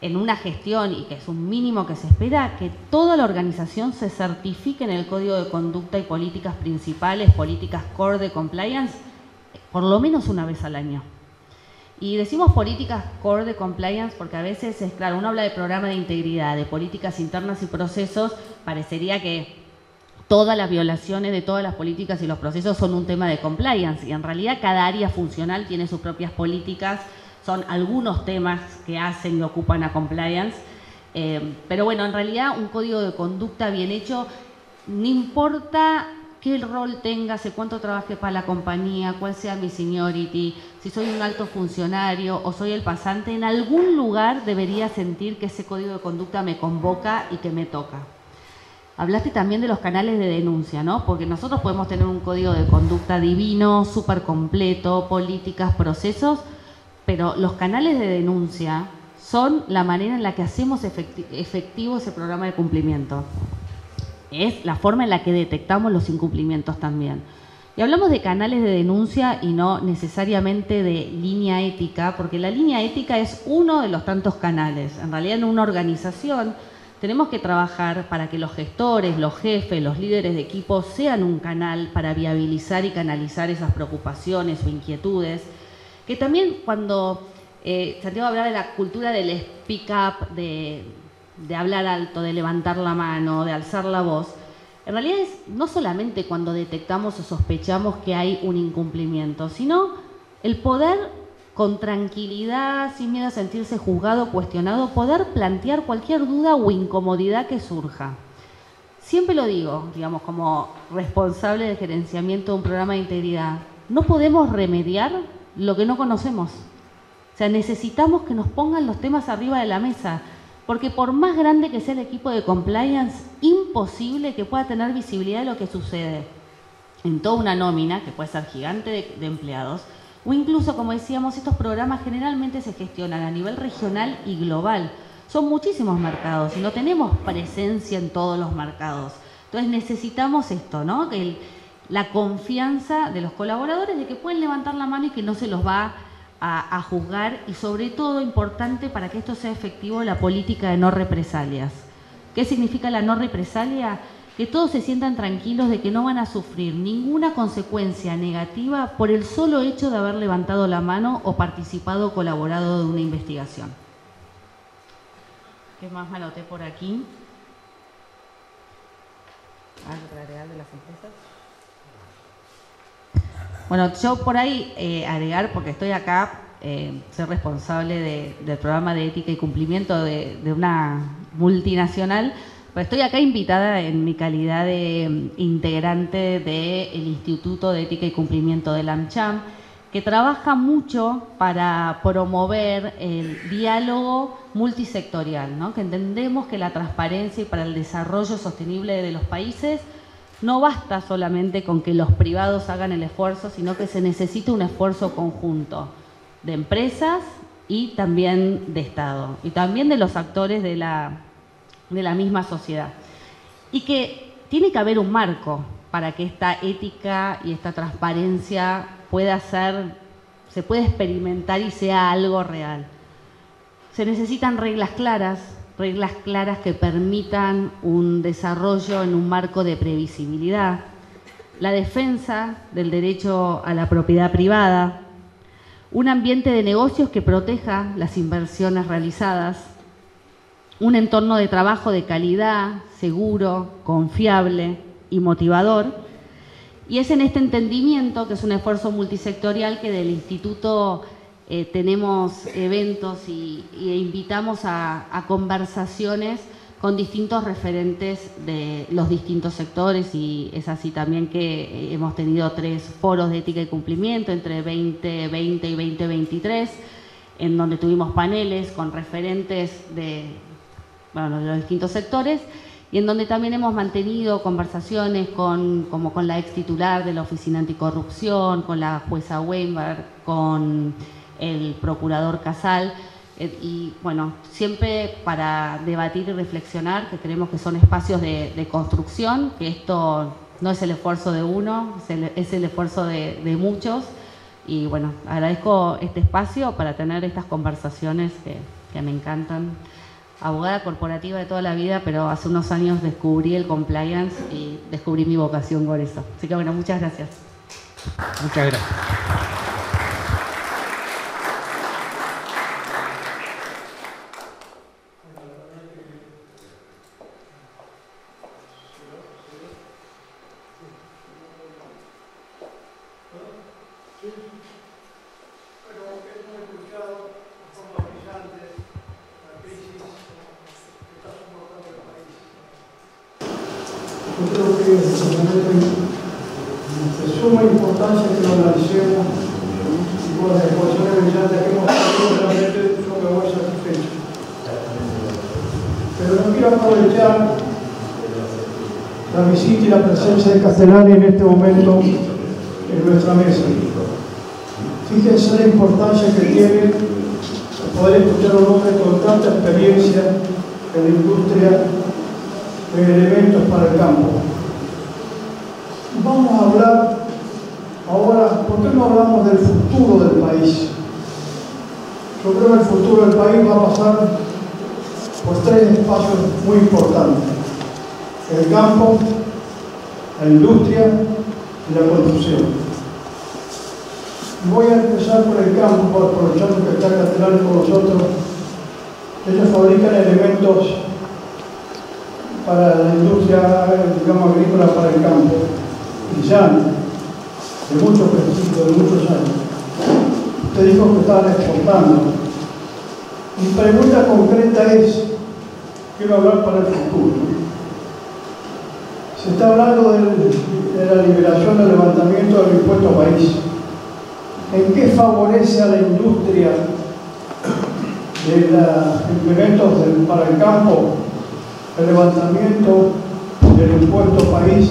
en una gestión, y que es un mínimo que se espera, que toda la organización se certifique en el código de conducta y políticas principales, políticas core de compliance, por lo menos una vez al año. Y decimos políticas core de compliance porque a veces, es claro, uno habla de programa de integridad, de políticas internas y procesos, parecería que todas las violaciones de todas las políticas y los procesos son un tema de compliance, y en realidad cada área funcional tiene sus propias políticas, son algunos temas que hacen y ocupan a compliance, pero bueno, en realidad un código de conducta bien hecho, no importa qué rol tenga, hace cuánto trabaje para la compañía, cuál sea mi seniority, si soy un alto funcionario o soy el pasante, en algún lugar debería sentir que ese código de conducta me convoca y que me toca. Hablaste también de los canales de denuncia, ¿no? Porque nosotros podemos tener un código de conducta divino, súper completo, políticas, procesos, pero los canales de denuncia son la manera en la que hacemos efectivo ese programa de cumplimiento. Es la forma en la que detectamos los incumplimientos también. Y hablamos de canales de denuncia y no necesariamente de línea ética, porque la línea ética es uno de los tantos canales. En realidad, en una organización tenemos que trabajar para que los gestores, los jefes, los líderes de equipo sean un canal para viabilizar y canalizar esas preocupaciones o inquietudes. Que también cuando Santiago hablaba de la cultura del speak up, de hablar alto, de levantar la mano, de alzar la voz, en realidad es no solamente cuando detectamos o sospechamos que hay un incumplimiento, sino el poder con tranquilidad, sin miedo a sentirse juzgado o cuestionado, poder plantear cualquier duda o incomodidad que surja. Siempre lo digo, digamos, como responsable de gerenciamiento de un programa de integridad, no podemos remediar lo que no conocemos. O sea, necesitamos que nos pongan los temas arriba de la mesa, porque por más grande que sea el equipo de compliance, imposible que pueda tener visibilidad de lo que sucede en toda una nómina, que puede ser gigante de empleados, o incluso, como decíamos, estos programas generalmente se gestionan a nivel regional y global. Son muchísimos mercados y no tenemos presencia en todos los mercados. Entonces necesitamos esto, ¿no? La confianza de los colaboradores de que pueden levantar la mano y que no se los va a juzgar, y sobre todo, importante para que esto sea efectivo, la política de no represalias. ¿Qué significa la no represalia? Que todos se sientan tranquilos de que no van a sufrir ninguna consecuencia negativa por el solo hecho de haber levantado la mano o participado o colaborado de una investigación. ¿Qué más me anoté por aquí? ¿Algo para agregar de las empresas? Bueno, yo por ahí agregar, porque estoy acá, soy responsable del programa de ética y cumplimiento de una multinacional, pero estoy acá invitada en mi calidad de integrante del Instituto de Ética y Cumplimiento de la AmCham, que trabaja mucho para promover el diálogo multisectorial, ¿no? Que entendemos que la transparencia y para el desarrollo sostenible de los países no basta solamente con que los privados hagan el esfuerzo, sino que se necesita un esfuerzo conjunto de empresas y también de Estado, y también de los actores de la misma sociedad. Y que tiene que haber un marco para que esta ética y esta transparencia se pueda experimentar y sea algo real. Se necesitan reglas claras que permitan un desarrollo en un marco de previsibilidad, la defensa del derecho a la propiedad privada, un ambiente de negocios que proteja las inversiones realizadas, un entorno de trabajo de calidad, seguro, confiable y motivador. Y es en este entendimiento, que es un esfuerzo multisectorial, que del Instituto tenemos eventos e invitamos a conversaciones con distintos referentes de los distintos sectores, y es así también que hemos tenido 3 foros de ética y cumplimiento entre 2020 y 2023, en donde tuvimos paneles con referentes de los distintos sectores, y en donde también hemos mantenido conversaciones como con la ex titular de la Oficina Anticorrupción, con la jueza Weinberg, con el procurador Casal, y bueno, siempre para debatir y reflexionar, que creemos que son espacios de construcción, que esto no es el esfuerzo de uno, es el esfuerzo de muchos, y bueno, agradezco este espacio para tener estas conversaciones que me encantan. Abogada corporativa de toda la vida, pero hace unos años descubrí el compliance y descubrí mi vocación por eso. Así que bueno, muchas gracias. Muchas gracias. Yo creo que es un momento de suma importancia que lo analicemos, y con las exposiciones brillantes que hemos tenido, realmente yo me voy satisfecho. Pero no quiero aprovechar la visita y la presencia de Castellani en este momento en nuestra mesa. Fíjense la importancia que tiene poder escuchar a un hombre con tanta experiencia en la industria de elementos para el campo. Vamos a hablar ahora, ¿por qué no hablamos del futuro del país? Yo creo que el futuro del país va a pasar por 3 espacios muy importantes: el campo, la industria y la construcción. Voy a empezar por el campo, aprovechando que está Castellani con nosotros. Ellos fabrican elementos para la industria, digamos, agrícola, para el campo, y ya de mucho prestigio, de muchos años. Usted dijo que estaban exportando. Mi pregunta concreta es, quiero hablar para el futuro. Se está hablando de la liberación del levantamiento del impuesto país. ¿En qué favorece a la industria de los implementos para el campo el levantamiento del impuesto país,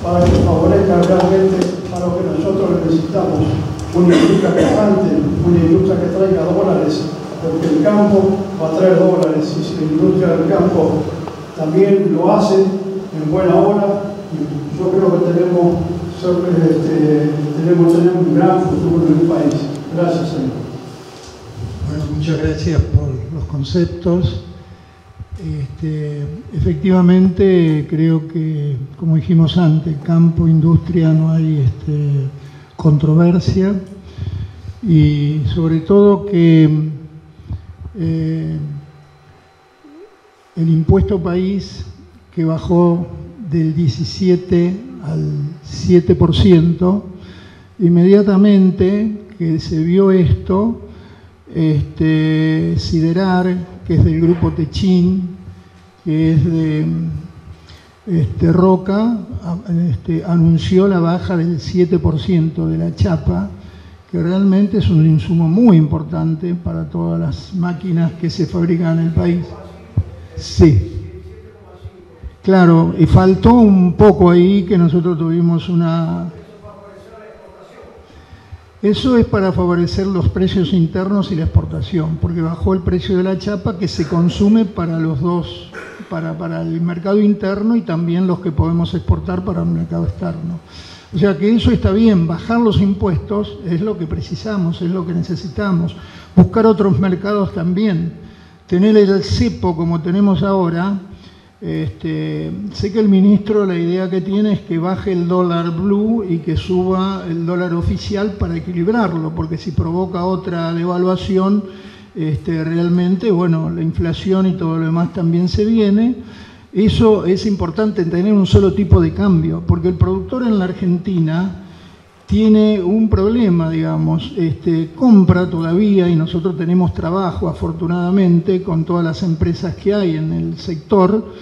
para que favorezca realmente para lo que nosotros necesitamos? Una industria pujante, una industria que traiga dólares, porque el campo va a traer dólares, y si la industria del campo también lo hace en buena hora, yo creo que tenemos un gran futuro en el país. Gracias, señor. Bueno, muchas gracias por los conceptos. Efectivamente, creo que, como dijimos antes, campo, industria, no hay controversia, y sobre todo que el impuesto país, que bajó del 17 al 7%, inmediatamente que se vio esto, Siderar, que es del grupo Techin, que es de Roca, anunció la baja del 7% de la chapa, que realmente es un insumo muy importante para todas las máquinas que se fabrican en el país. Sí. Claro, y faltó un poco ahí, que nosotros tuvimos una... Eso es para favorecer los precios internos y la exportación, porque bajó el precio de la chapa, que se consume para los dos, para el mercado interno y también los que podemos exportar para el mercado externo. O sea que eso está bien, bajar los impuestos es lo que precisamos, es lo que necesitamos. Buscar otros mercados también. Tener el cepo como tenemos ahora. Sé que el ministro, la idea que tiene es que baje el dólar blue y que suba el dólar oficial para equilibrarlo, porque si provoca otra devaluación, realmente, bueno, la inflación y todo lo demás también se viene. Eso es importante, tener un solo tipo de cambio, porque el productor en la Argentina tiene un problema, digamos, compra todavía, y nosotros tenemos trabajo afortunadamente con todas las empresas que hay en el sector,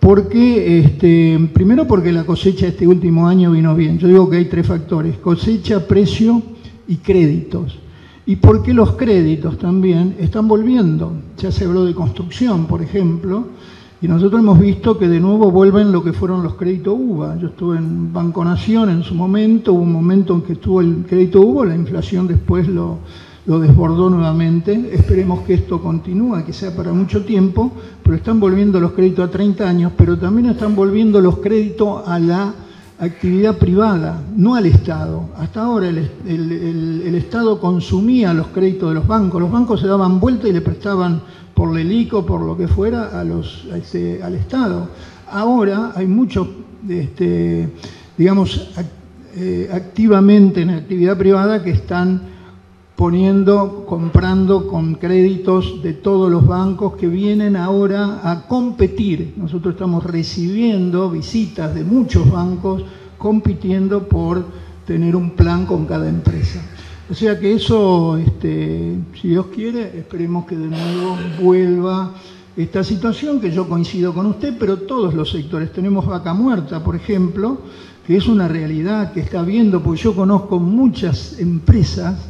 porque primero porque la cosecha este último año vino bien. Yo digo que hay 3 factores: cosecha, precio y créditos. Y porque los créditos también están volviendo. Ya se habló de construcción, por ejemplo, y nosotros hemos visto que de nuevo vuelven lo que fueron los créditos UVA. Yo estuve en Banco Nación en su momento, hubo un momento en que estuvo el crédito UVA, la inflación después lo desbordó nuevamente. Esperemos que esto continúe, que sea para mucho tiempo, pero están volviendo los créditos a 30 años, pero también están volviendo los créditos a la actividad privada, no al Estado. Hasta ahora el Estado consumía los créditos de los bancos se daban vuelta y le prestaban por LELIQ o por lo que fuera al Estado. Ahora hay muchos, digamos, activamente en actividad privada que están comprando con créditos de todos los bancos que vienen ahora a competir. Nosotros estamos recibiendo visitas de muchos bancos compitiendo por tener un plan con cada empresa. O sea que eso, si Dios quiere, esperemos que de nuevo vuelva esta situación, que yo coincido con usted, pero todos los sectores. Tenemos vaca muerta, por ejemplo, que es una realidad que está habiendo, porque yo conozco muchas empresas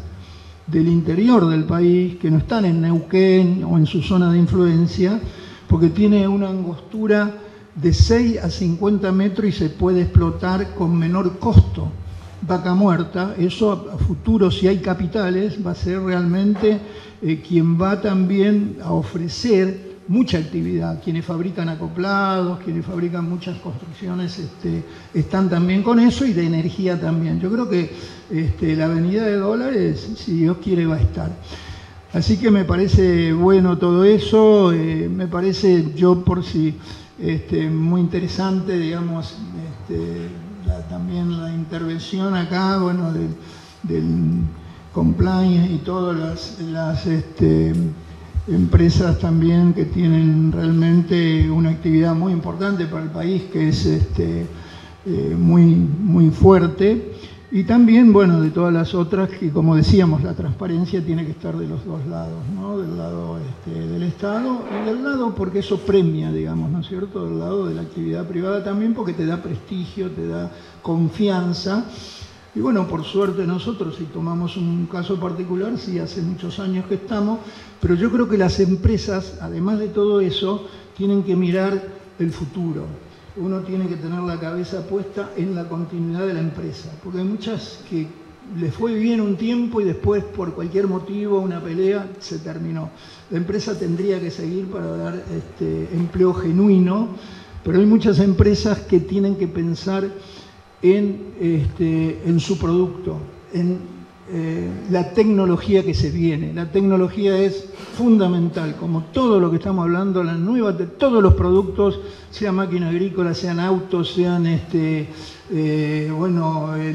del interior del país que no están en Neuquén o en su zona de influencia, porque tiene una angostura de 6 a 50 metros y se puede explotar con menor costo. Vaca muerta, eso a futuro, si hay capitales, va a ser realmente quien va también a ofrecer mucha actividad. Quienes fabrican acoplados, quienes fabrican muchas construcciones, están también con eso, y de energía también. Yo creo que la venida de dólares, si Dios quiere, va a estar. Así que me parece bueno todo eso, me parece, yo por si, muy interesante, digamos, también la intervención acá, bueno, del compliance y todas las empresas también que tienen realmente una actividad muy importante para el país, que es muy fuerte, y también, bueno, de todas las otras que, como decíamos, la transparencia tiene que estar de los dos lados, ¿no? Del lado del Estado y del lado, porque eso premia, digamos, ¿no es cierto?, del lado de la actividad privada también, porque te da prestigio, te da confianza. Y bueno, por suerte nosotros, si tomamos un caso particular, sí, hace muchos años que estamos, pero yo creo que las empresas, además de todo eso, tienen que mirar el futuro. Uno tiene que tener la cabeza puesta en la continuidad de la empresa, porque hay muchas que les fue bien un tiempo y después, por cualquier motivo, una pelea, se terminó. La empresa tendría que seguir para dar empleo genuino, pero hay muchas empresas que tienen que pensar en su producto, en la tecnología que se viene. La tecnología es fundamental, como todo lo que estamos hablando, la nueva de todos los productos, sea máquina agrícola, sean autos, sean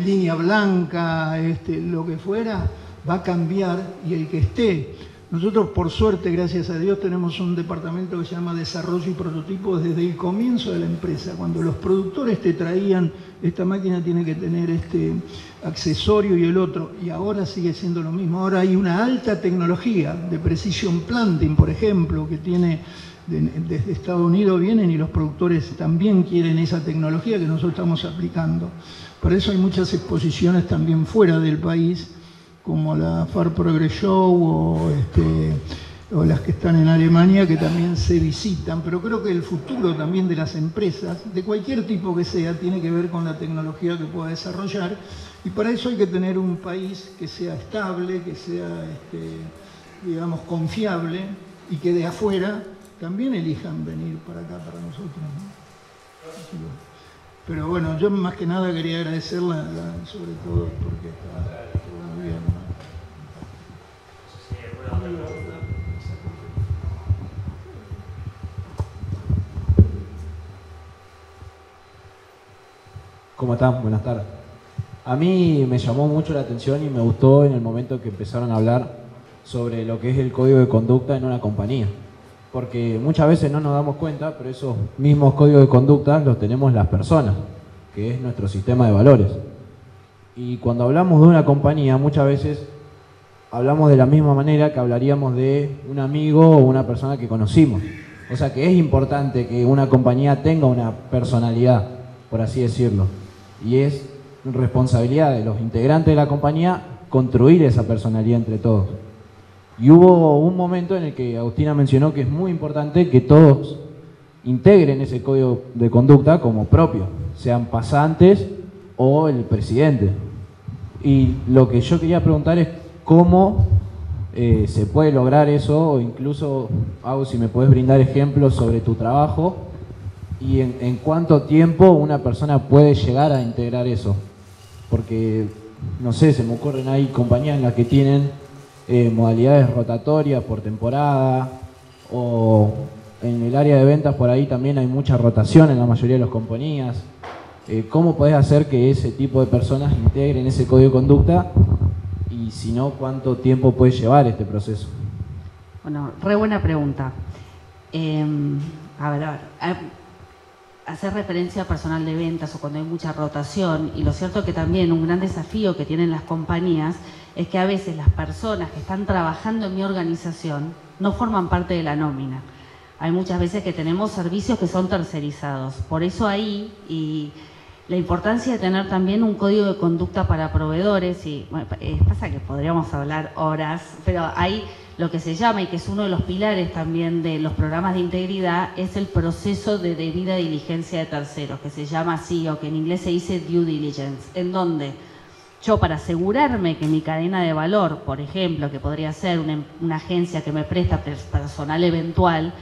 línea blanca, lo que fuera, va a cambiar, y el que esté. Nosotros, por suerte, gracias a Dios, tenemos un departamento que se llama Desarrollo y Prototipos desde el comienzo de la empresa. Cuando los productores te traían, esta máquina tiene que tener este accesorio y el otro, y ahora sigue siendo lo mismo. Ahora hay una alta tecnología de precision planting, por ejemplo, que tiene desde Estados Unidos vienen, y los productores también quieren esa tecnología que nosotros estamos aplicando. Por eso hay muchas exposiciones también fuera del país, como la Far Progress Show o las que están en Alemania, que también se visitan. Pero creo que el futuro también de las empresas, de cualquier tipo que sea, tiene que ver con la tecnología que pueda desarrollar, y para eso hay que tener un país que sea estable, que sea, digamos, confiable, y que de afuera también elijan venir para acá, para nosotros, ¿no? Pero bueno, yo más que nada quería agradecerla, sobre todo porque está muy bien, ¿no? ¿Cómo están? Buenas tardes. A mí me llamó mucho la atención y me gustó en el momento que empezaron a hablar sobre lo que es el código de conducta en una compañía. Porque muchas veces no nos damos cuenta, pero esos mismos códigos de conducta los tenemos las personas, que es nuestro sistema de valores. Y cuando hablamos de una compañía, muchas veces hablamos de la misma manera que hablaríamos de un amigo o una persona que conocimos. O sea que es importante que una compañía tenga una personalidad, por así decirlo. Y es responsabilidad de los integrantes de la compañía construir esa personalidad entre todos. Y hubo un momento en el que Agustina mencionó que es muy importante que todos integren ese código de conducta como propio, sean pasantes o el presidente. Y lo que yo quería preguntar es cómo se puede lograr eso, o incluso, Agus, si me puedes brindar ejemplos sobre tu trabajo y en cuánto tiempo una persona puede llegar a integrar eso. Porque, no sé, se me ocurren, hay compañías en las que tienen modalidades rotatorias por temporada, o en el área de ventas por ahí también hay mucha rotación en la mayoría de las compañías. ¿Cómo podés hacer que ese tipo de personas integren ese código de conducta? Y si no, ¿cuánto tiempo puede llevar este proceso? Bueno, re buena pregunta. Hacer referencia a personal de ventas o cuando hay mucha rotación, y lo cierto que también un gran desafío que tienen las compañías es que a veces las personas que están trabajando en mi organización no forman parte de la nómina. Hay muchas veces que tenemos servicios que son tercerizados. Por eso ahí, y la importancia de tener también un código de conducta para proveedores, y bueno, pasa que podríamos hablar horas, pero hay lo que se llama, y que es uno de los pilares también de los programas de integridad, es el proceso de debida diligencia de terceros, que se llama así, o que en inglés se dice due diligence, en donde yo, para asegurarme que mi cadena de valor, por ejemplo, que podría ser una agencia que me presta personal eventual,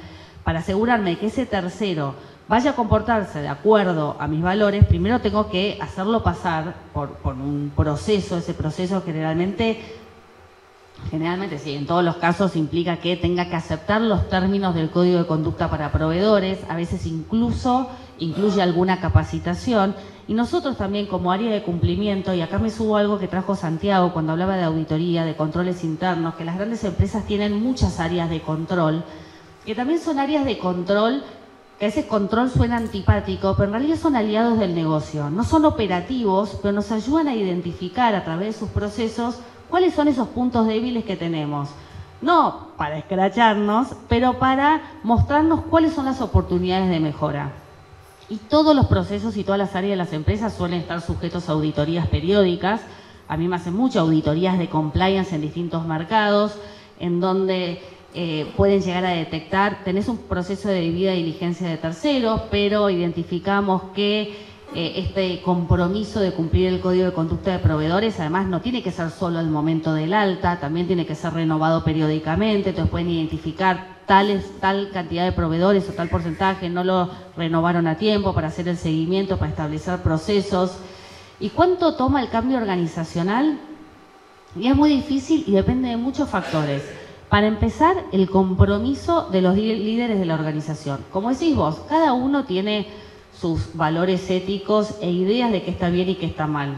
para asegurarme de que ese tercero vaya a comportarse de acuerdo a mis valores, primero tengo que hacerlo pasar por un proceso. Ese proceso generalmente sí, en todos los casos implica que tenga que aceptar los términos del código de conducta para proveedores, a veces incluso incluye alguna capacitación. Y nosotros también como área de cumplimiento, y acá me subo algo que trajo Santiago cuando hablaba de auditoría, de controles internos, que las grandes empresas tienen muchas áreas de control, que también son áreas de control, que ese control suena antipático, pero en realidad son aliados del negocio. No son operativos, pero nos ayudan a identificar a través de sus procesos cuáles son esos puntos débiles que tenemos. No para escracharnos, pero para mostrarnos cuáles son las oportunidades de mejora. Y todos los procesos y todas las áreas de las empresas suelen estar sujetos a auditorías periódicas. A mí me hacen muchas auditorías de compliance en distintos mercados, en donde pueden llegar a detectar, tenés un proceso de debida diligencia de terceros, pero identificamos que este compromiso de cumplir el código de conducta de proveedores, además no tiene que ser solo al momento del alta, también tiene que ser renovado periódicamente. Entonces pueden identificar tal cantidad de proveedores o tal porcentaje no lo renovaron a tiempo, para hacer el seguimiento, para establecer procesos. ¿Y cuánto toma el cambio organizacional? Y es muy difícil y depende de muchos factores. Para empezar, el compromiso de los líderes de la organización. Como decís vos, cada uno tiene sus valores éticos e ideas de qué está bien y qué está mal.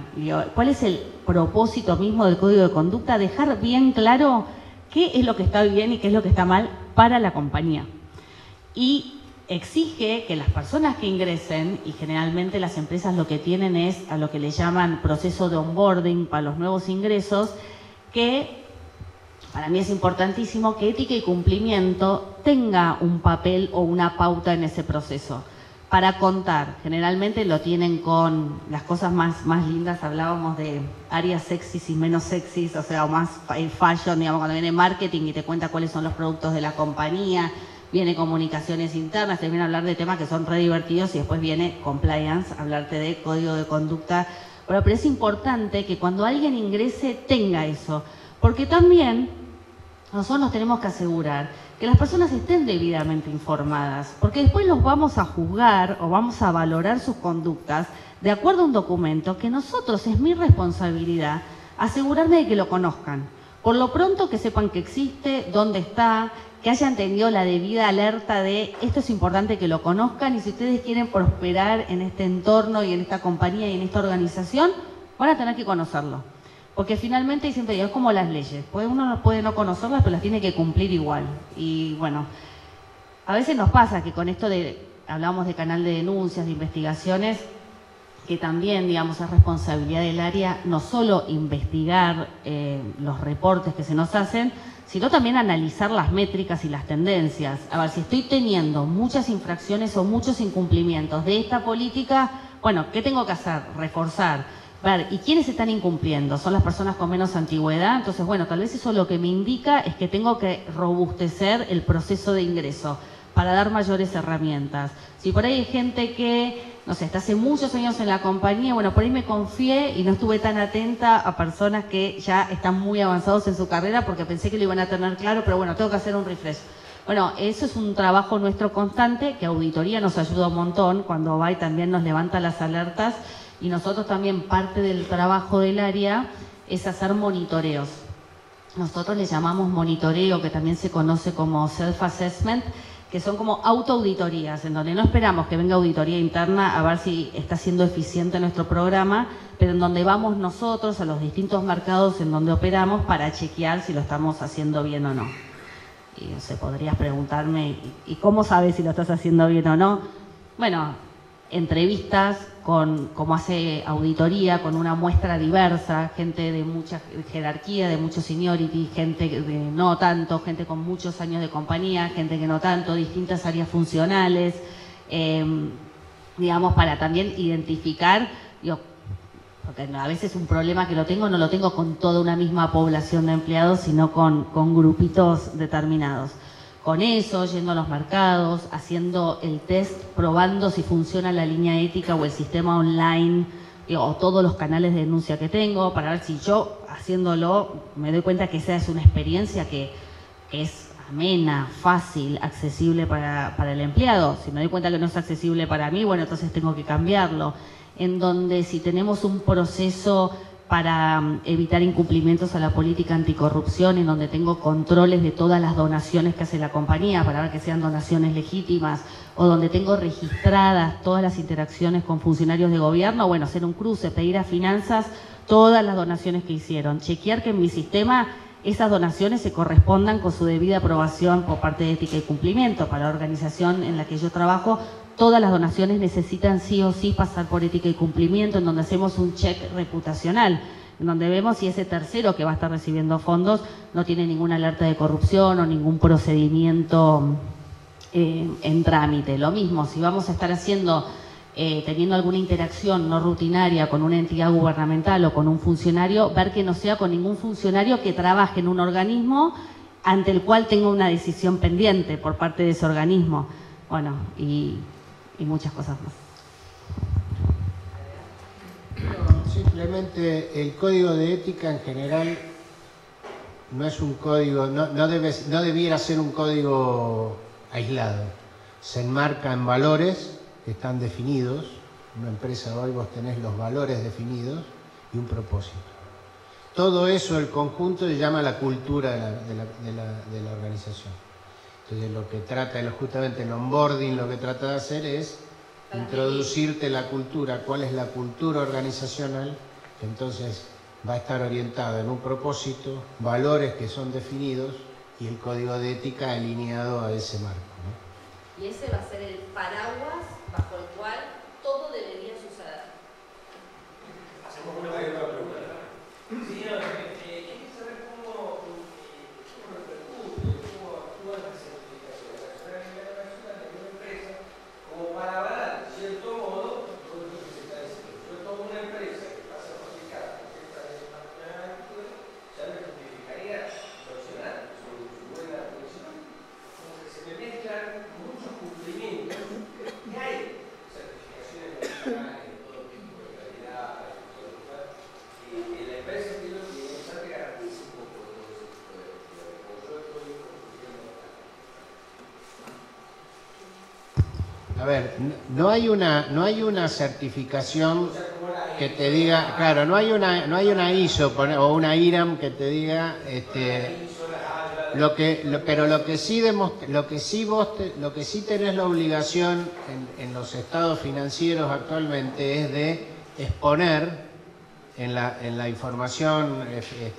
¿Cuál es el propósito mismo del código de conducta? Dejar bien claro qué es lo que está bien y qué es lo que está mal para la compañía. Y exige que las personas que ingresen, y generalmente las empresas lo que tienen es a lo que le llaman proceso de onboarding para los nuevos ingresos, que para mí es importantísimo que ética y cumplimiento tenga un papel o una pauta en ese proceso. Para contar, generalmente lo tienen con las cosas más lindas. Hablábamos de áreas sexys y menos sexys, o sea, o más fashion, digamos, cuando viene marketing y te cuenta cuáles son los productos de la compañía, viene comunicaciones internas, te viene a hablar de temas que son re divertidos, y después viene compliance, hablarte de código de conducta. Pero es importante que cuando alguien ingrese tenga eso, porque también nosotros nos tenemos que asegurar que las personas estén debidamente informadas, porque después los vamos a juzgar o vamos a valorar sus conductas de acuerdo a un documento que nosotros, es mi responsabilidad asegurarme de que lo conozcan. Por lo pronto que sepan que existe, dónde está, que hayan tenido la debida alerta de esto es importante que lo conozcan, y si ustedes quieren prosperar en este entorno y en esta compañía y en esta organización, van a tener que conocerlo. Porque finalmente, y siempre digo, es como las leyes, uno puede no conocerlas, pero las tiene que cumplir igual. Y bueno, a veces nos pasa que con esto hablábamos de canal de denuncias, de investigaciones, que también, digamos, es responsabilidad del área no solo investigar los reportes que se nos hacen, sino también analizar las métricas y las tendencias. A ver, si estoy teniendo muchas infracciones o muchos incumplimientos de esta política, bueno, ¿qué tengo que hacer? Reforzar. Ver, ¿y quiénes están incumpliendo? ¿Son las personas con menos antigüedad? Entonces, bueno, tal vez eso lo que me indica es que tengo que robustecer el proceso de ingreso para dar mayores herramientas. Si por ahí hay gente que, no sé, está hace muchos años en la compañía, bueno, por ahí me confié y no estuve tan atenta a personas que ya están muy avanzados en su carrera porque pensé que lo iban a tener claro, pero bueno, tengo que hacer un refresh. Bueno, eso es un trabajo nuestro constante, que auditoría nos ayuda un montón cuando va y también nos levanta las alertas, y nosotros también parte del trabajo del área es hacer monitoreos. Nosotros le llamamos monitoreo, que también se conoce como self-assessment, que son como autoauditorías, en donde no esperamos que venga auditoría interna a ver si está siendo eficiente nuestro programa, pero en donde vamos nosotros a los distintos mercados en donde operamos para chequear si lo estamos haciendo bien o no. Y no sé, podrías preguntarme, ¿y cómo sabes si lo estás haciendo bien o no? Bueno, entrevistas como hace auditoría, con una muestra diversa, gente de mucha jerarquía, de mucho seniority, gente de no tanto, gente con muchos años de compañía, gente que no tanto, distintas áreas funcionales, digamos, para también identificar, digo, porque a veces un problema que no lo tengo con toda una misma población de empleados, sino con grupitos determinados. Con eso, yendo a los mercados, haciendo el test, probando si funciona la línea ética o el sistema online, o todos los canales de denuncia que tengo, para ver si yo, haciéndolo, me doy cuenta que esa es una experiencia que es amena, fácil, accesible para el empleado. Si me doy cuenta que no es accesible para mí, bueno, entonces tengo que cambiarlo. En donde si tenemos un proceso para evitar incumplimientos a la política anticorrupción, en donde tengo controles de todas las donaciones que hace la compañía para ver que sean donaciones legítimas, o donde tengo registradas todas las interacciones con funcionarios de gobierno, bueno, hacer un cruce, pedir a finanzas todas las donaciones que hicieron, chequear que en mi sistema esas donaciones se correspondan con su debida aprobación por parte de ética y cumplimiento. Para la organización en la que yo trabajo, todas las donaciones necesitan sí o sí pasar por ética y cumplimiento, en donde hacemos un check reputacional, en donde vemos si ese tercero que va a estar recibiendo fondos no tiene ninguna alerta de corrupción o ningún procedimiento en trámite. Lo mismo, si vamos a estar teniendo alguna interacción no rutinaria con una entidad gubernamental o con un funcionario, ver que no sea con ningún funcionario que trabaje en un organismo ante el cual tenga una decisión pendiente por parte de ese organismo. Bueno, y muchas cosas más. No, simplemente el código de ética en general no es un código, no debiera ser un código aislado. Se enmarca en valores que están definidos. Una empresa hoy vos tenés los valores definidos y un propósito. Todo eso, el conjunto, se llama la cultura de la organización. Entonces lo que trata, justamente el onboarding, lo que trata de hacer es introducirte la cultura, cuál es la cultura organizacional, que entonces va a estar orientada en un propósito, valores que son definidos y el código de ética alineado a ese marco, ¿no? Y ese va a ser el paraguas bajo el cual todo debería suceder. Hacemos una pregunta. Sí, hay que saber cómo repercute, cómo actúa la certificación. La certificación de una empresa, como para avalar, de cierto modo, todo lo que se está diciendo. Yo tomo una empresa que pasa a certificar, porque esta es una actitud, ya me justificaría sancionar su buena función. Como que se me mezclan muchos cumplimientos que hay certificaciones nacionales de todo tipo de calidad, y la empresa que lo tiene, ya te garantiza un poco de todo ese tipo de actividades. Como yo estoy construyendo acá. A ver, no hay una certificación que te diga, claro, no hay una ISO o una IRAM que te diga pero lo que sí tenés la obligación en los estados financieros actualmente es de exponer en la información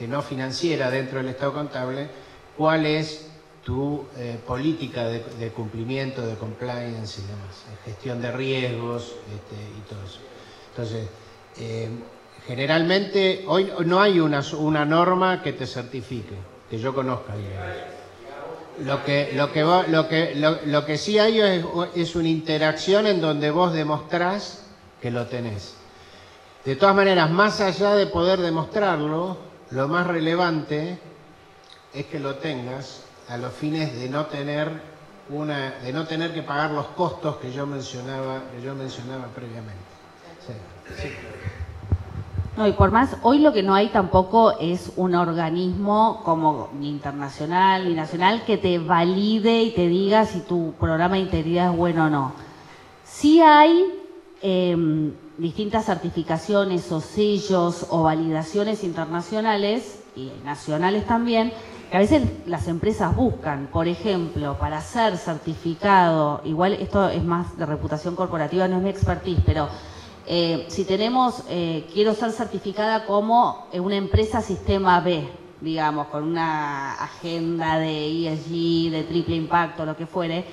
no financiera dentro del estado contable cuál es tu política de cumplimiento, de compliance y demás, gestión de riesgos y todo eso. Entonces, generalmente hoy no hay una norma que te certifique, que yo conozca, digamos. Lo que sí hay es una interacción en donde vos demostrás que lo tenés. De todas maneras, más allá de poder demostrarlo, lo más relevante es que lo tengas a los fines de no tener que pagar los costos que yo mencionaba previamente. Sí. No, y por más, hoy lo que no hay tampoco es un organismo como ni internacional ni nacional que te valide y te diga si tu programa de integridad es bueno o no. Sí hay distintas certificaciones o sellos o validaciones internacionales y nacionales también, que a veces las empresas buscan. Por ejemplo, para ser certificado, igual esto es más de reputación corporativa, no es mi expertise, pero si tenemos, quiero ser certificada como una empresa sistema B, digamos, con una agenda de ESG, de triple impacto, lo que fuere,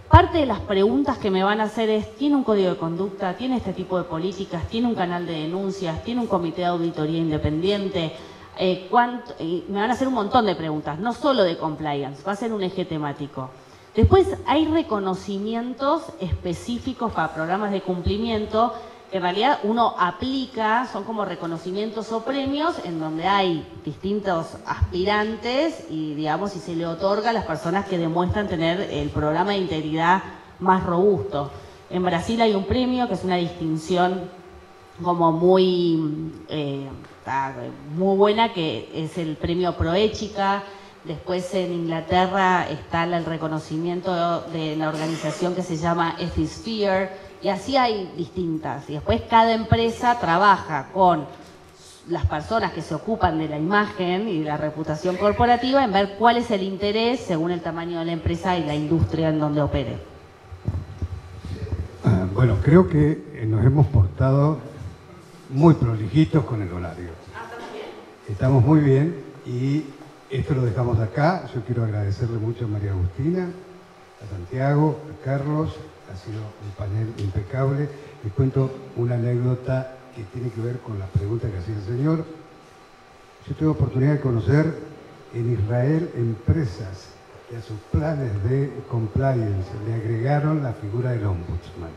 parte de las preguntas que me van a hacer es, ¿tiene un código de conducta? ¿Tiene este tipo de políticas? ¿Tiene un canal de denuncias? ¿Tiene un comité de auditoría independiente? Me van a hacer un montón de preguntas, no solo de compliance, va a ser un eje temático. Después hay reconocimientos específicos para programas de cumplimiento que en realidad uno aplica, son como reconocimientos o premios en donde hay distintos aspirantes y, digamos, y se le otorga a las personas que demuestran tener el programa de integridad más robusto. En Brasil hay un premio que es una distinción como muy buena, que es el premio Proética. Después en Inglaterra está el reconocimiento de la organización que se llama Ethisphere. Y así hay distintas. Y después cada empresa trabaja con las personas que se ocupan de la imagen y de la reputación corporativa en ver cuál es el interés según el tamaño de la empresa y la industria en donde opere. Bueno, creo que nos hemos portado muy prolijitos con el horario. Estamos muy bien y esto lo dejamos acá. Yo quiero agradecerle mucho a María Agustina, a Santiago, a Carlos. Ha sido un panel impecable. Les cuento una anécdota que tiene que ver con la pregunta que hacía el señor. Yo tuve oportunidad de conocer en Israel empresas que a sus planes de compliance le agregaron la figura del ombudsman.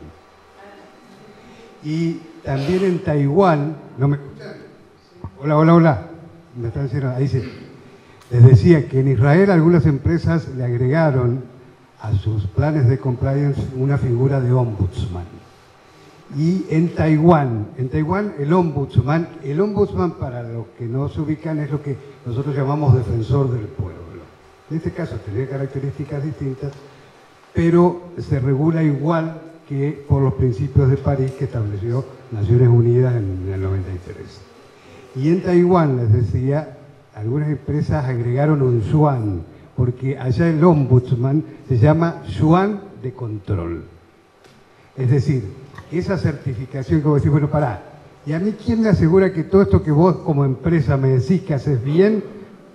Y también en Taiwán, ¿no me escuchan? Hola. Me están diciendo, ahí sí. Les decía que en Israel algunas empresas le agregaron a sus planes de compliance una figura de ombudsman. Y en Taiwán el ombudsman para los que no se ubican es lo que nosotros llamamos defensor del pueblo. En este caso tenía características distintas, pero se regula igual que por los principios de París que estableció Naciones Unidas en el 93. Y en Taiwán, les decía, algunas empresas agregaron un yuan, porque allá el ombudsman se llama yuan de control. Es decir, esa certificación que vos decís, bueno, pará, ¿y a mí quién me asegura que todo esto que vos como empresa me decís que haces bien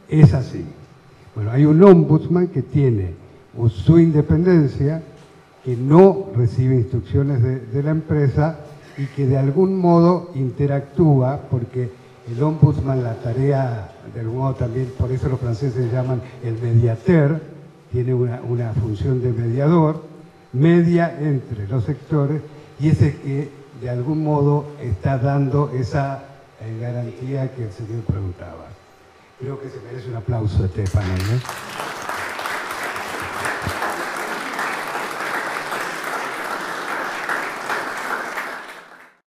es así? Bueno, hay un ombudsman que tiene su independencia, que no recibe instrucciones de la empresa y que de algún modo interactúa, porque el ombudsman, la tarea, de algún modo también, por eso los franceses llaman el mediateur, tiene una función de mediador, media entre los sectores, y ese que de algún modo está dando esa garantía que el señor preguntaba. Creo que se merece un aplauso este panel, ¿eh?